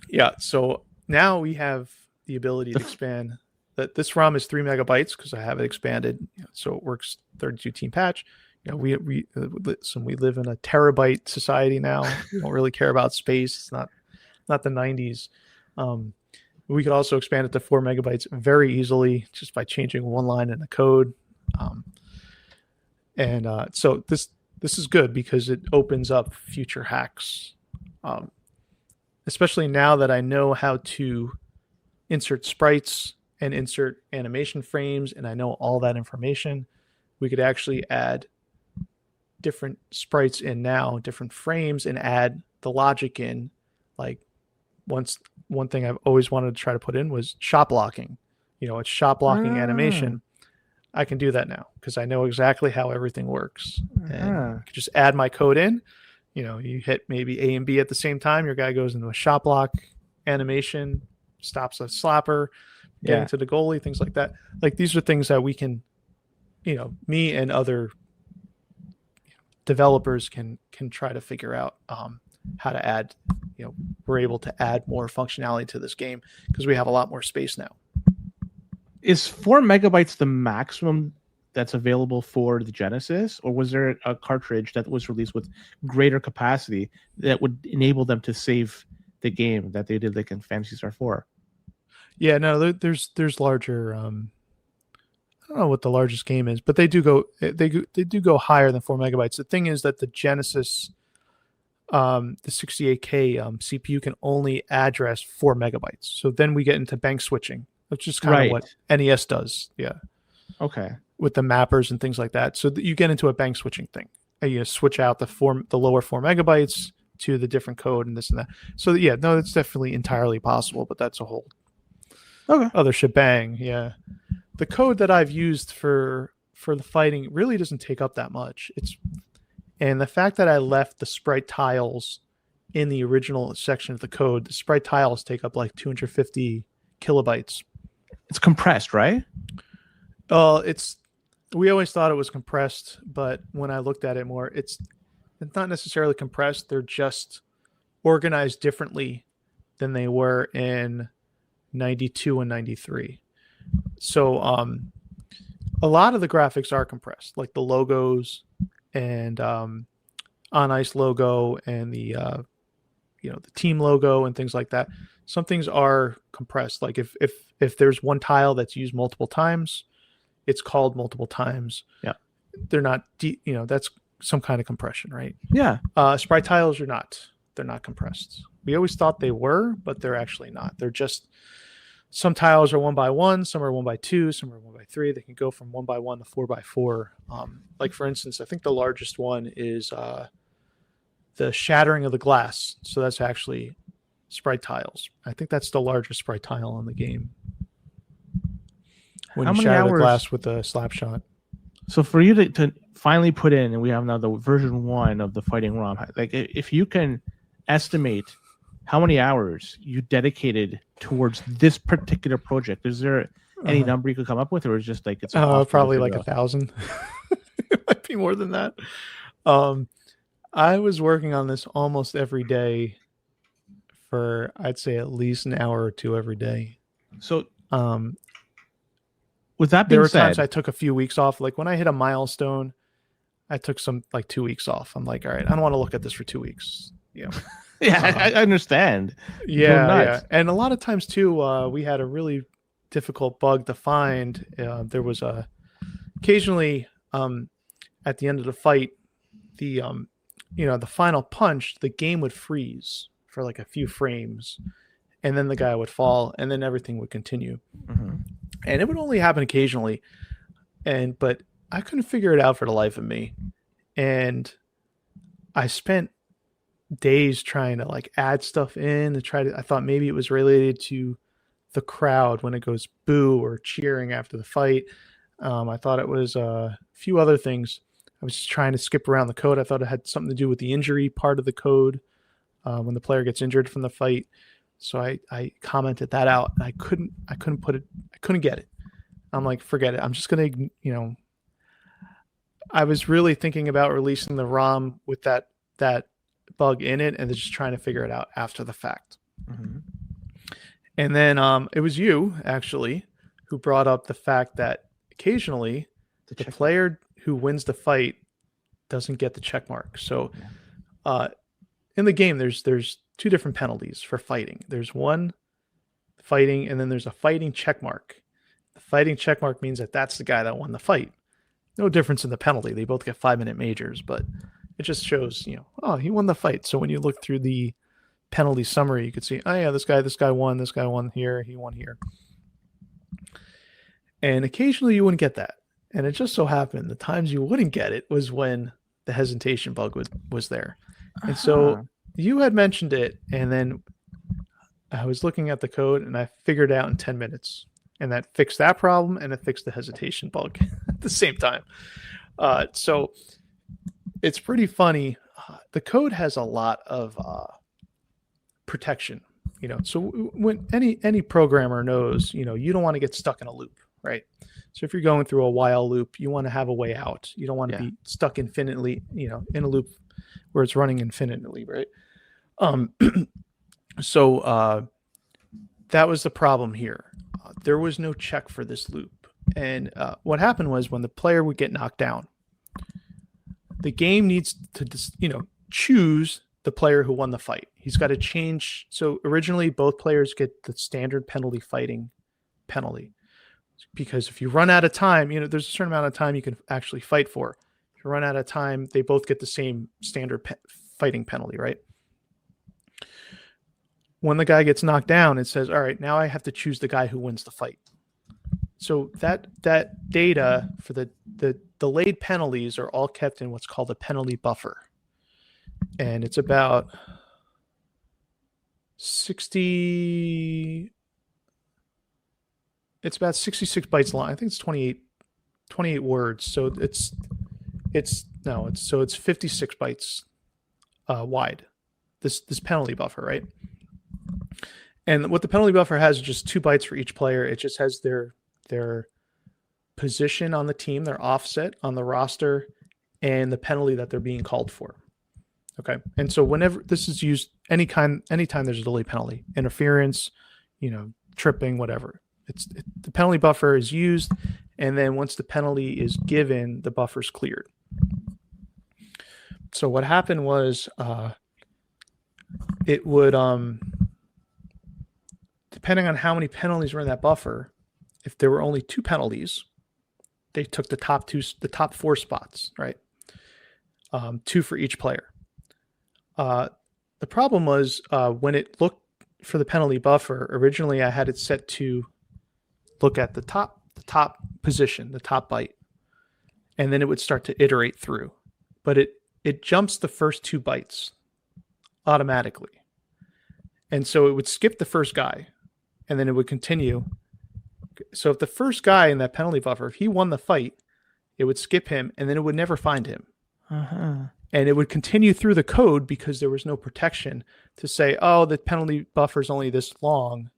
Yeah, so now we have the ability to expand that this ROM is 3 megabytes because I have it expanded, so it works 32 team patch. We live in a terabyte society now. We don't really care about space. It's not the 90s. We could also expand it to 4 megabytes very easily just by changing one line in the code. So this is good because it opens up future hacks, especially now that I know how to insert sprites and insert animation frames, and I know all that information. We could actually add different sprites in now, different frames, and add the logic in. Like one thing I've always wanted to try to put in was shot blocking. It's shot blocking animation. I can do that now because I know exactly how everything works. And I can just add my code in. You hit maybe A and B at the same time. Your guy goes into a shot block animation, stops a slapper, getting to the goalie, things like that. Like these are things that we can, me and other developers can try to figure out how to add. We're able to add more functionality to this game because we have a lot more space now. Is 4 megabytes the maximum that's available for the Genesis, or was there a cartridge that was released with greater capacity that would enable them to save the game that they did like in Phantasy Star 4? Yeah, no, there's larger. I don't know what the largest game is, but they do go higher than 4 megabytes. The thing is that the Genesis, the 68K CPU can only address 4 megabytes. So then we get into bank switching, which is kind of what NES does. Yeah. Okay. With the mappers and things like that. So you get into a bank switching thing. You switch out the lower 4 megabytes to the different code and this and that. So yeah, no, it's definitely entirely possible, but that's a whole other shebang. Yeah. The code that I've used for the fighting really doesn't take up that much. And the fact that I left the sprite tiles in the original section of the code, the sprite tiles take up like 250 kilobytes. It's compressed, right? We always thought it was compressed, but when I looked at it more, it's not necessarily compressed. They're just organized differently than they were in 92 and 93. So a lot of the graphics are compressed, like the logos and On Ice logo and the team logo and things like that. Some things are compressed. Like if there's one tile that's used multiple times, it's called multiple times. Yeah. They're not, that's some kind of compression, right? Yeah. Sprite tiles are not. They're not compressed. We always thought they were, but they're actually not. They're just, some tiles are 1x1, some are 1x2, some are 1x3. They can go from 1x1 to 4x4. Like for instance, I think the largest one is the shattering of the glass. So that's actually sprite tiles. I think that's the largest sprite tile on the game. When you shatter the glass with a slap shot. So for you to finally put in, and we have now the version 1 of the Fighting ROM, like if you can estimate how many hours you dedicated towards this particular project, is there any number you could come up with, or is just like it's probably like 1,000? It might be more than that. I was working on this almost every day for, I'd say, at least an hour or two every day. So with that being said, there were times I took a few weeks off. Like when I hit a milestone, I took 2 weeks off. I'm like, all right, I don't want to look at this for 2 weeks. Yeah, I understand. Yeah. And a lot of times too, we had a really difficult bug to find. There was occasionally at the end of the fight, the final punch, the game would freeze for like a few frames, and then the guy would fall, and then everything would continue. Mm-hmm. And it would only happen occasionally, but I couldn't figure it out for the life of me. And I spent days trying to like add stuff in to I thought maybe it was related to the crowd when it goes boo or cheering after the fight. I thought it was a few other things. I was just trying to skip around the code. I thought it had something to do with the injury part of the code when the player gets injured from the fight. So I commented that out, and I couldn't get it. I'm like, forget it. I'm just going to, I was really thinking about releasing the ROM with that bug in it, and just trying to figure it out after the fact. Mm-hmm. And then it was you actually who brought up the fact that occasionally the player who wins the fight doesn't get the check mark. So in the game, there's two different penalties for fighting. There's one fighting, and then there's a fighting check mark. The fighting check mark means that that's the guy that won the fight. No difference in the penalty. They both get 5-minute majors, but it just shows, oh, he won the fight. So when you look through the penalty summary, you could see, oh yeah, this guy won here, he won here. And occasionally you wouldn't get that. And it just so happened the times you wouldn't get it was when the hesitation bug was there. And so you had mentioned it, and then I was looking at the code and I figured it out in 10 minutes. And that fixed that problem, and it fixed the hesitation bug at the same time. So it's pretty funny. The code has a lot of protection, so when any programmer knows, you don't want to get stuck in a loop, right? So if you're going through a while loop, you want to have a way out. You don't want to be stuck infinitely, in a loop where it's running infinitely, right? So that was the problem here. There was no check for this loop. And what happened was when the player would get knocked down, the game needs to, choose the player who won the fight. He's got to change. So originally, both players get the standard penalty fighting penalty. Because if you run out of time, there's a certain amount of time you can actually fight for. If you run out of time, they both get the same standard fighting penalty, right? When the guy gets knocked down, it says, all right, now I have to choose the guy who wins the fight. So that data for the delayed penalties are all kept in what's called a penalty buffer. And it's about 66 bytes long. I think it's 28 words. So it's 56 bytes wide, this penalty buffer, right? And what the penalty buffer has is just 2 bytes for each player. It just has their position on the team, their offset on the roster, and the penalty that they're being called for. Okay. And so whenever this is used, anytime there's a delay penalty, interference, tripping, whatever, the penalty buffer is used. And then once the penalty is given, the buffer's cleared. So what happened was it would, depending on how many penalties were in that buffer, if there were only 2 penalties, they took the top 4 spots, right? 2 for each player. The problem was when it looked for the penalty buffer, originally I had it set to look at the top position, the top byte, and then it would start to iterate through. But it jumps the first 2 bytes automatically. And so it would skip the first guy, and then it would continue. So if the first guy in that penalty buffer, if he won the fight, it would skip him, and then it would never find him. And it would continue through the code because there was no protection to say, oh, the penalty buffer is only this long.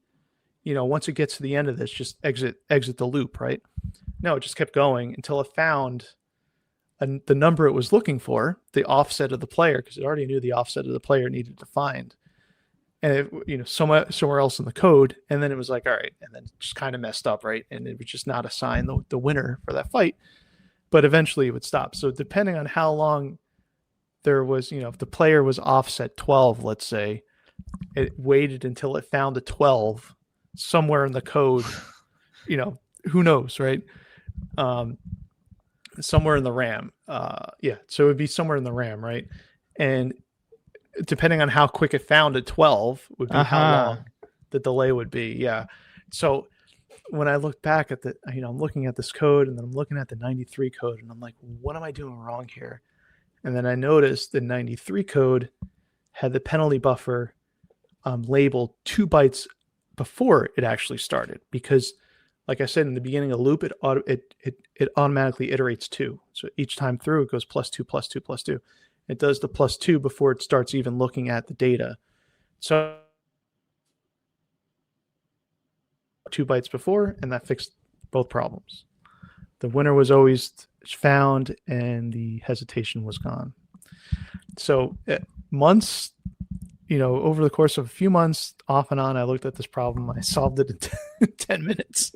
Once it gets to the end of this, just exit the loop, right? No, it just kept going until it found the number it was looking for, the offset of the player, because it already knew the offset of the player it needed to find. And it, somewhere else in the code. And then it was like, all right. And then just kind of messed up, right? And it would just not assign the winner for that fight. But eventually it would stop. So depending on how long there was, if the player was offset 12, let's say, it waited until it found a 12 somewhere in the code, who knows, right? Somewhere in the RAM. So it would be somewhere in the RAM, right? And depending on how quick it found at 12 would be how long the delay would be. Yeah. So when I look back at I'm looking at this code, and then I'm looking at the 93 code, and I'm like, what am I doing wrong here? And then I noticed the 93 code had the penalty buffer labeled 2 bytes before it actually started, because like I said, in the beginning of the loop, it automatically iterates 2. So each time through, it goes +2, +2, +2. It does the +2 before it starts even looking at the data. So 2 bytes before, and that fixed both problems. The winner was always found, and the hesitation was gone. So months, over the course of a few months, off and on, I looked at this problem. I solved it in 10 minutes.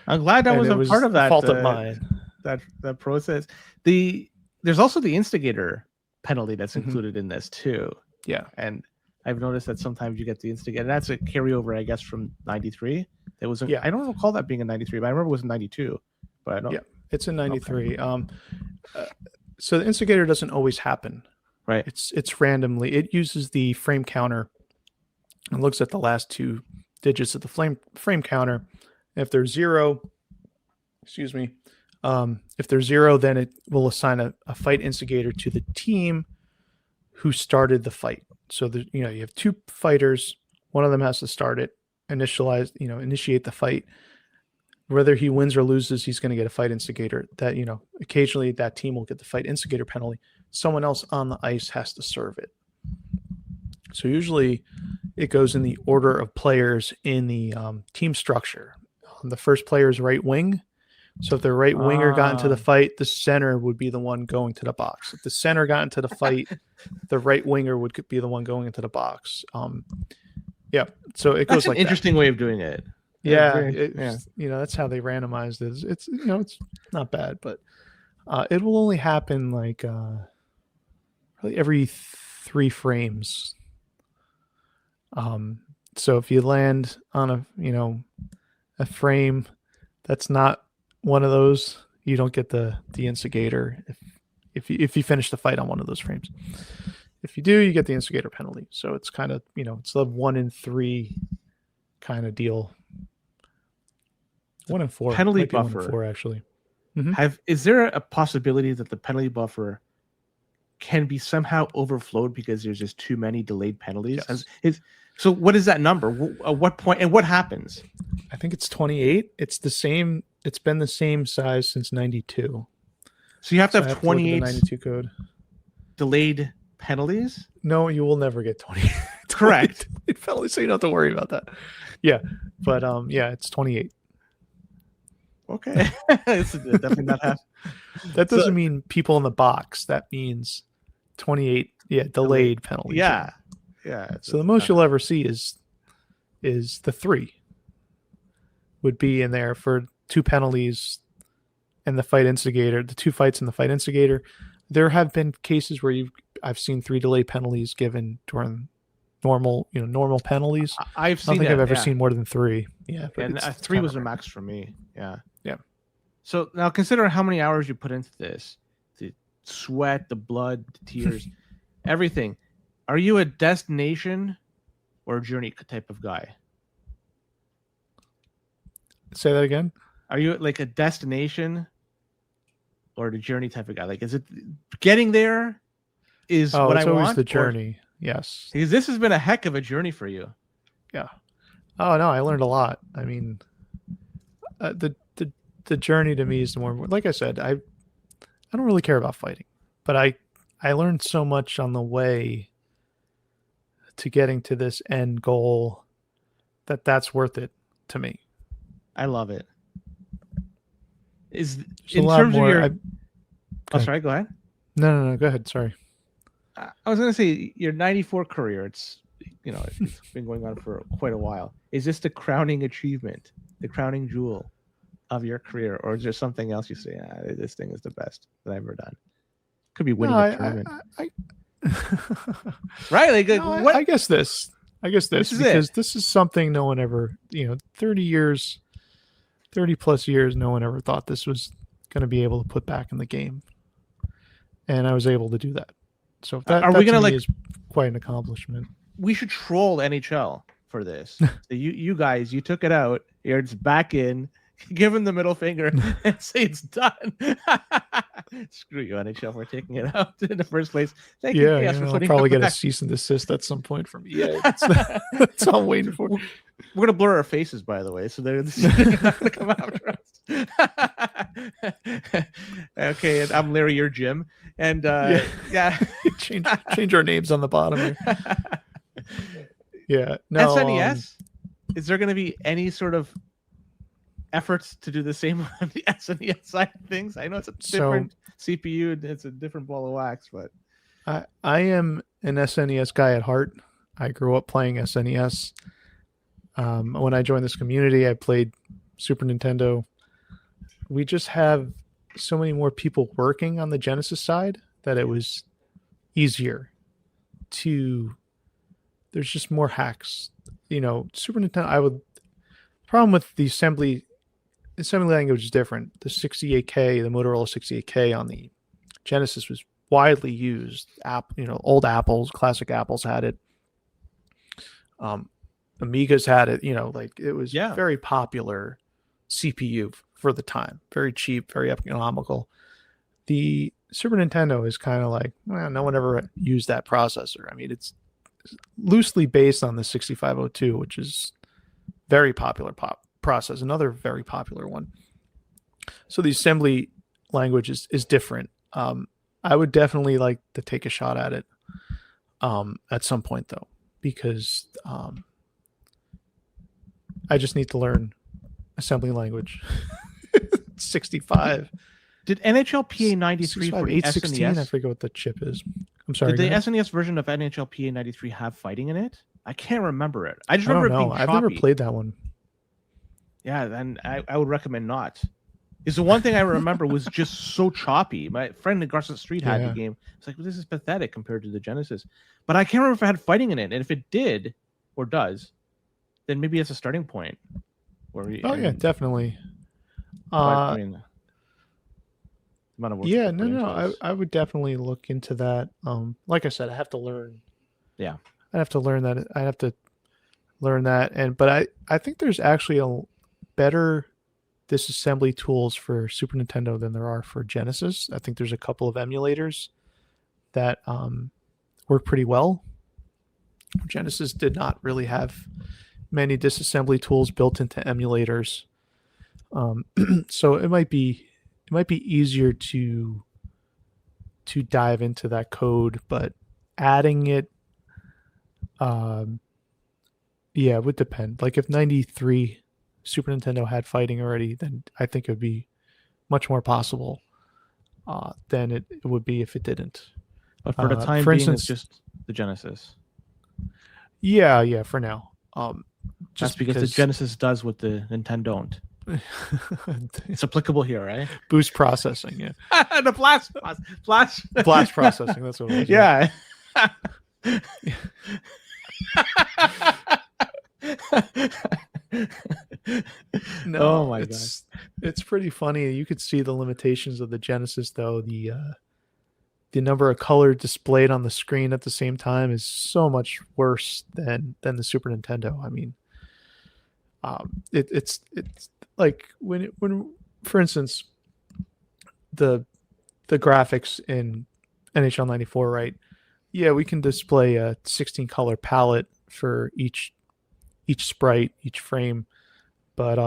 I'm glad I And wasn't it was part of a that. fault of mine. That process. There's also the instigator penalty that's Mhm. included in this too. Yeah. And I've noticed that sometimes you get the instigator. That's a carryover, I guess, from '93. It was. Yeah. I don't recall that being in '93, but I remember it was in '92. But I don't. Yeah. It's in '93. So the instigator doesn't always happen. Right. It's randomly. It uses the frame counter and looks at the last two digits of the frame counter. If there's zero, excuse me, if there's zero, then it will assign a fight instigator to the team who started the fight. So you have two fighters. One of them has to start it, initiate the fight. Whether he wins or loses, he's going to get a fight instigator. That occasionally that team will get the fight instigator penalty. Someone else on the ice has to serve it. So usually it goes in the order of players in the team structure. The first player is right wing. So if the right winger got into the fight, the center would be the one going to the box. If the center got into the fight, the right winger would be the one going into the box. Yeah. So it goes like that. That's an interesting way of doing it. Yeah, that's how they randomized it. It's it's not bad, but it will only happen like probably every 3 frames. So if you land on a frame that's not one of those, you don't get the instigator if you finish the fight on one of those frames. If you do, you get the instigator penalty. So it's kind of it's the 1 in 3 kind of deal. 1 in 4 penalty buffer. 1 in 4 actually. Is there a possibility that the penalty buffer can be somehow overflowed because there's just too many delayed penalties? Yes. So what is that number? At what point and what happens? I think it's 28. It's the same. It's been the same size since '92. So you have to have 28 '92 code delayed penalties. No, you will never get 20. Correct. Penalties, so you don't have to worry about that. Yeah, but it's 28. Okay, it's definitely not half. That doesn't mean people in the box. That means 28. Yeah, delayed penalties. Yeah. So the most you'll ever see is the 3 would be in there for 2 penalties and the fight instigator. The 2 fights and the fight instigator. There have been cases where I've seen 3 delayed penalties given during normal penalties. I don't think I've ever seen more than 3. Yeah, and 3 was the max for me. Yeah. Yeah. So now consider how many hours you put into this: the sweat, the blood, the tears, everything. Are you a destination or a journey type of guy? Say that again. Are you like a destination or the journey type of guy? Like, is it getting there? What I want? It's always the journey. Yes, because this has been a heck of a journey for you. Yeah. Oh no, I learned a lot. I mean, the journey to me is the more. Like I said, I don't really care about fighting, but I learned so much on the way to getting to this end goal that's worth it to me. I love it. Is There's in terms more, of your sorry, go ahead. No, go ahead. Sorry. I was going to say your 94 career, it's been going on for quite a while. Is this the crowning achievement, the crowning jewel of your career, or is there something else you say, this thing is the best that I've ever done? Could be winning a tournament. Right? Like, what? I guess this because this is something no one ever, 30 plus years, no one ever thought this was going to be able to put back in the game. And I was able to do that. So that is quite an accomplishment. We should troll NHL for this. So you guys, you took it out. It's back in. Give him the middle finger and say it's done. Screw you, NHL, for taking it out in the first place. Thank you. I'll probably get a cease and desist at some point from EA. That's all I'm waiting for. We're gonna blur our faces, by the way, so they're not gonna come after us. Okay, and I'm Larry, you're Jim, and change our names on the bottom here. Yeah, no. SNES. Is there gonna be any sort of efforts to do the same on the SNES side of things? I know it's a different CPU and it's a different ball of wax, but I am an SNES guy at heart. I grew up playing SNES. When I joined this community, I played Super Nintendo, we just have so many more people working on the Genesis side that it was easier to. There's just more hacks. Super Nintendo. Problem with the assembly language is different. The 68K, the Motorola 68K on the Genesis was widely used. Old Apples, classic Apples had it. Amigas had it. It was very popular CPU for the time. Very cheap, very economical. The Super Nintendo is kind of like, no one ever used that processor. I mean, it's loosely based on the 6502, which is very popular process, another very popular one. So the assembly language is different. I would definitely like to take a shot at it at some point, though, because I just need to learn assembly language. 65. Did NHLPA 93 for 816? SNES? I forget what the chip is. I'm sorry. Did the SNES version of NHLPA 93 have fighting in it? I can't remember it. I just remember it being choppy. I've never played that one. Yeah, then I would recommend not. Is the one thing I remember was just so choppy. My friend in Garson Street had the game. It's like, well, this is pathetic compared to the Genesis. But I can't remember if it had fighting in it. And if it did or does, then maybe it's a starting point. Yeah, definitely. I would definitely look into that. Like I said, I have to learn. Yeah, I have to learn that. I have to learn that, but I think there's actually a better disassembly tools for Super Nintendo than there are for Genesis. I think there's a couple of emulators that work pretty well. Genesis did not really have many disassembly tools built into emulators, so it might be easier to dive into that code, but adding it, it would depend. Like if 93 Super Nintendo had fighting already, then I think it would be much more possible than it would be if it didn't. But for the time being, instance, it's just the Genesis. Yeah, for now. Just because the Genesis does what the Nintendo don't. It's applicable here, right? Boost processing, yeah. The blast processing. That's what it is. Yeah. No, oh my god, it's pretty funny. You could see the limitations of the Genesis, though. The number of color displayed on the screen at the same time is so much worse than the Super Nintendo. I mean, it's like when for instance, the graphics in NHL 94, right? Yeah, we can display a 16 color palette for each sprite, each frame, but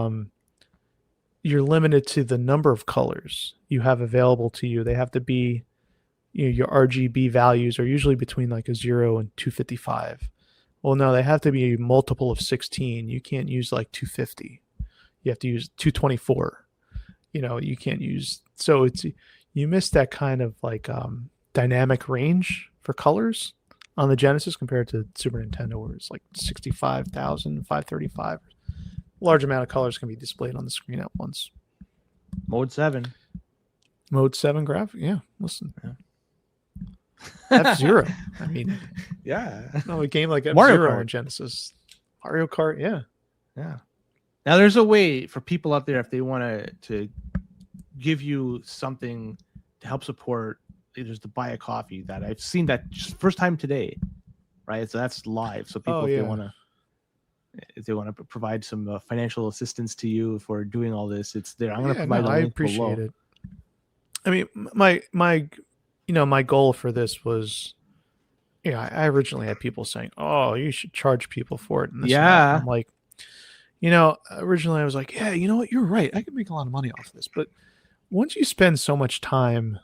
you're limited to the number of colors you have available to you. They have to be, your RGB values are usually between like a 0 and 255. Well, no, they have to be a multiple of 16. You can't use like 250. You have to use 224. You can't use, so you miss that kind of like dynamic range for colors on the Genesis compared to Super Nintendo, where it's like 65,000, 535. Large amount of colors can be displayed on the screen at once. Mode 7 graphic. Yeah, listen. Yeah. F-Zero. I mean, yeah. No, a game like F-Zero on Genesis. Mario Kart, yeah. Now, there's a way for people out there, if they want to give you something to help support, there's to buy a coffee that I've seen that just first time today, right? So that's live. So people, if they want to provide some financial assistance to you for doing all this, it's there. I'm going to provide. I appreciate it. I mean, my goal for this was, I originally had people saying, "Oh, you should charge people for it." And I'm like, originally I was like, "Yeah, you know what? You're right. I could make a lot of money off of this." But once you spend so much time,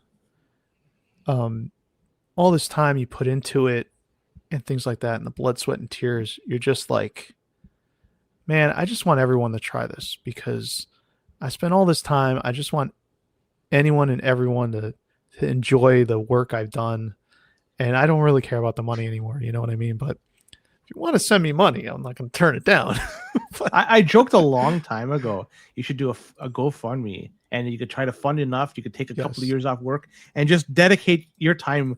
all this time you put into it and things like that, and the blood, sweat, and tears, you're just like, man, I just want everyone to try this because I spent all this time. I just want anyone and everyone to enjoy the work I've done. And I don't really care about the money anymore. You know what I mean? But you want to send me money, I'm not going to turn it down. I joked a long time ago, you should do a GoFundMe, and you could try to fund enough. You could take a couple of years off work and just dedicate your time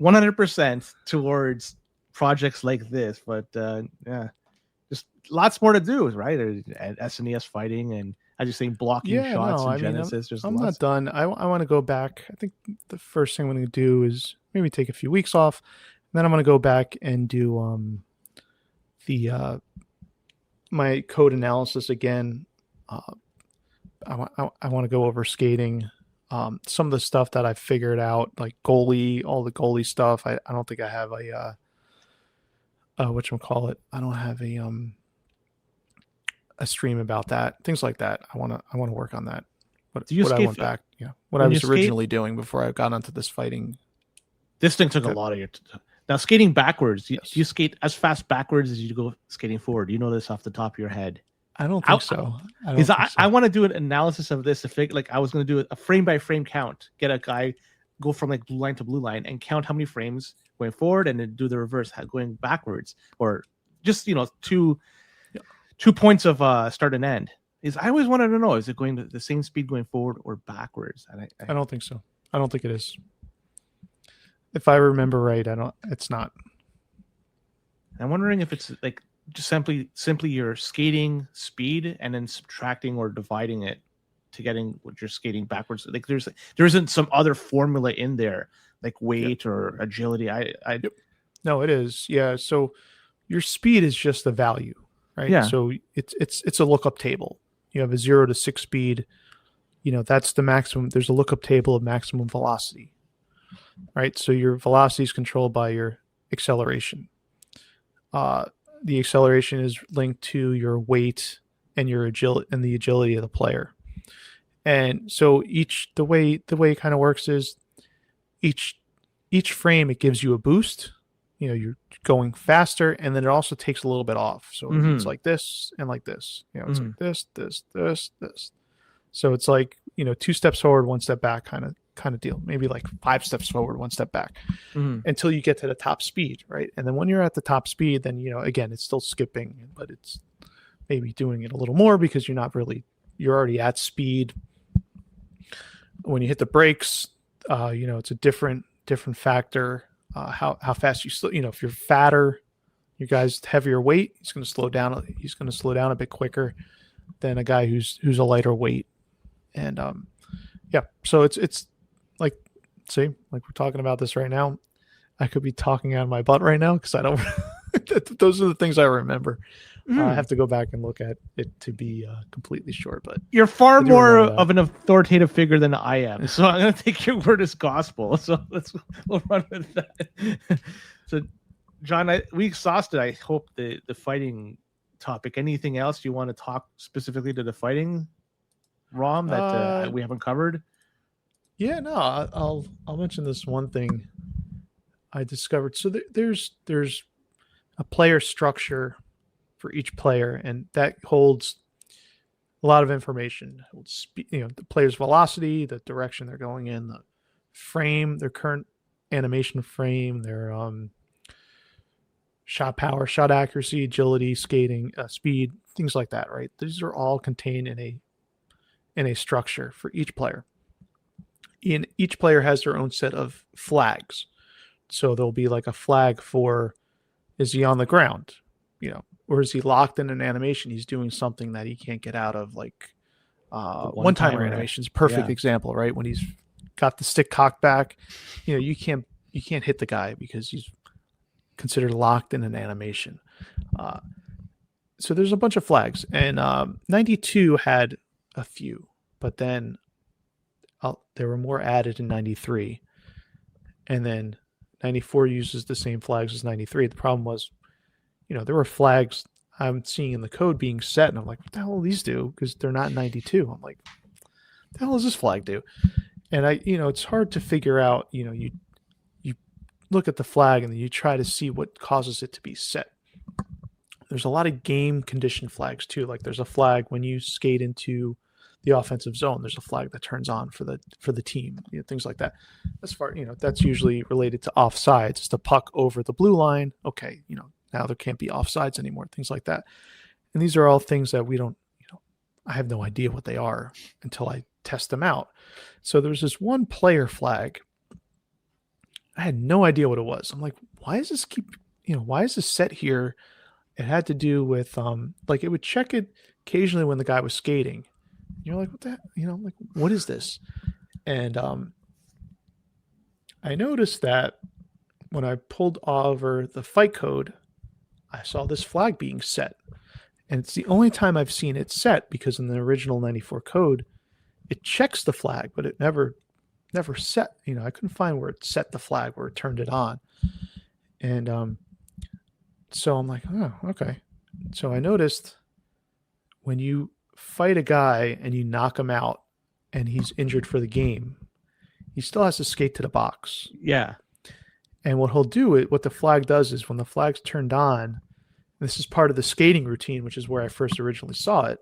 100% towards projects like this. But yeah, just lots more to do, right? And SNES fighting, and I just think blocking shots in Genesis. I'm not done. I want to go back. I think the first thing I'm going to do is maybe take a few weeks off, and then I'm going to go back and do my code analysis again. I want to go over skating. Some of the stuff that I figured out, like goalie, all the goalie stuff. I don't think I have whatchamacallit. I don't have a stream about that. Things like that. I want to work on that. What I went back, what I was originally doing before I got onto this fighting. This thing took a lot of your now skating backwards. Do you skate as fast backwards as you go skating forward? Do you know this off the top of your head? I don't think so. I want to do an analysis of this. Like I was going to do a frame by frame count, get a guy, go from like blue line to blue line and count how many frames going forward, and then do the reverse going backwards, or just 2 points of start and end. I always wanted to know, is it going to the same speed going forward or backwards? And I don't think so. I don't think it is. If I remember right, it's not. I'm wondering if it's like just simply your skating speed and then subtracting or dividing it to getting what you're skating backwards. Like there isn't some other formula in there, like weight or agility. No, it is. Yeah. So your speed is just the value, right? Yeah. So it's a lookup table. You have a 0 to 6 speed. That's the maximum. There's a lookup table of maximum velocity, right? So your velocity is controlled by your acceleration. The acceleration is linked to your weight and your agility and the agility of the player. And so the way it kind of works is each frame, it gives you a boost. You're going faster, and then it also takes a little bit off. So it's like this and like this. It's like this. So it's like 2 steps forward, 1 step back kind of deal. Maybe like 5 steps forward, 1 step back, until you get to the top speed, right? And then when you're at the top speed, then again, it's still skipping, but it's maybe doing it a little more because you're already at speed. When you hit the brakes, it's a different factor. How fast you slow. If you're fatter, your guy's heavier weight, he's going to slow down. He's going to slow down a bit quicker than a guy who's a lighter weight. And so it's like, see, like we're talking about this right now. I could be talking out of my butt right now because I don't. Those are the things I remember. I have to go back and look at it to be completely sure. But you're far more of an authoritative figure than I am, so I'm going to take your word as gospel. So we'll run with that. So, John, we exhausted, I hope, the fighting topic. Anything else you want to talk specifically to the fighting ROM that we haven't covered? Yeah, no, I'll mention this one thing I discovered. So there's a player structure for each player, and that holds a lot of information. It holds the player's velocity, the direction they're going in, the frame, their current animation frame, their shot power, shot accuracy, agility, skating, speed, things like that, right? These are all contained in a structure for each player. And each player has their own set of flags. So there'll be like a flag for, is he on the ground? Or is he locked in an animation? He's doing something that he can't get out of, like one-timer animation is a perfect example, right? When he's got the stick cocked back, you can't hit the guy because he's considered locked in an animation. So there's a bunch of flags, and 92 had a few, but then there were more added in 93, and then 94 uses the same flags as 93. The problem was, there were flags I'm seeing in the code being set, and I'm like, what the hell do these do? Because they're not 92. I'm like, what the hell does this flag do? And it's hard to figure out. You look at the flag and then you try to see what causes it to be set. There's a lot of game condition flags too. Like there's a flag when you skate into the offensive zone. There's a flag that turns on for the team. Things like that. As far that's usually related to offsides. It's the puck over the blue line. Okay, now there can't be offsides anymore, things like that. And these are all things that we don't, I have no idea what they are until I test them out. So there's this one player flag. I had no idea what it was. I'm like, why is this why is this set here? It had to do with like it would check it occasionally when the guy was skating. You're like, what the, like, what is this? And I noticed that when I pulled over the fight code, I saw this flag being set. And it's the only time I've seen it set, because in the original 94 code, it checks the flag, but it never set. I couldn't find where it set the flag, where it turned it on. And so I'm like, oh, okay. So I noticed when you fight a guy and you knock him out and he's injured for the game, he still has to skate to the box. Yeah. And what he'll do, what the flag does is when the flag's turned on, this is part of the skating routine, which is where I first originally saw it.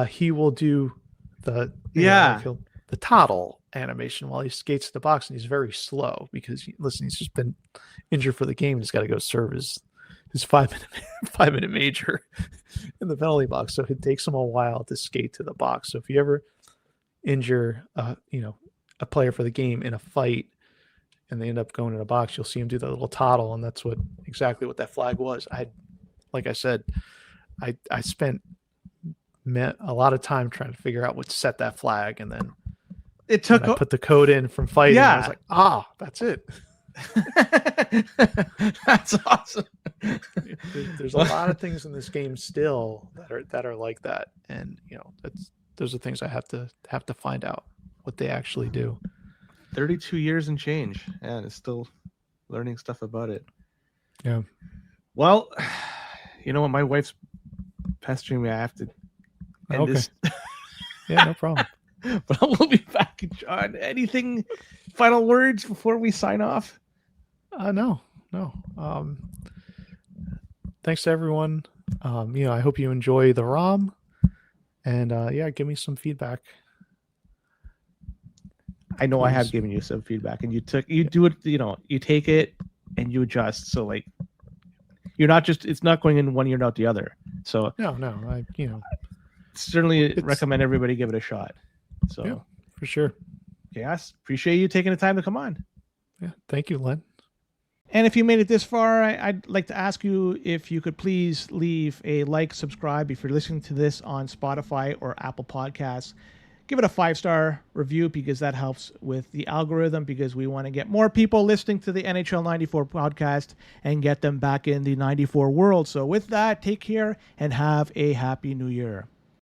He will do the toddle animation while he skates to the box, and he's very slow because he's just been injured for the game. He's got to go serve his 5-minute major in the penalty box. So it takes him a while to skate to the box. So if you ever injure, a player for the game in a fight, and they end up going in a box, you'll see him do that little toddle, and that's exactly what that flag was. Like I said, I spent a lot of time trying to figure out what set that flag, and then I put the code in from fighting. Yeah. I was like, that's it. That's awesome. There's a lot of things in this game still that are like that, and those are things I have to find out what they actually do. 32 years and change, and it's still learning stuff about it. Yeah. Well, you know what? My wife's pestering me. I have to end this. Yeah, no problem. But we'll be back, John. Anything, final words before we sign off? No. Thanks to everyone. I hope you enjoy the ROM, and give me some feedback. I know. Please. I have given you some feedback, and you do it, you take it and you adjust. So like, you're not just, it's not going in one ear and out the other. So no, certainly recommend everybody give it a shot. So yeah, for sure. Yes. Appreciate you taking the time to come on. Yeah. Thank you, Len. And if you made it this far, I'd like to ask you if you could please leave a like, subscribe if you're listening to this on Spotify or Apple Podcasts. Give it a 5-star review, because that helps with the algorithm, because we want to get more people listening to the NHL 94 podcast and get them back in the 94 world. So with that, take care and have a happy new year.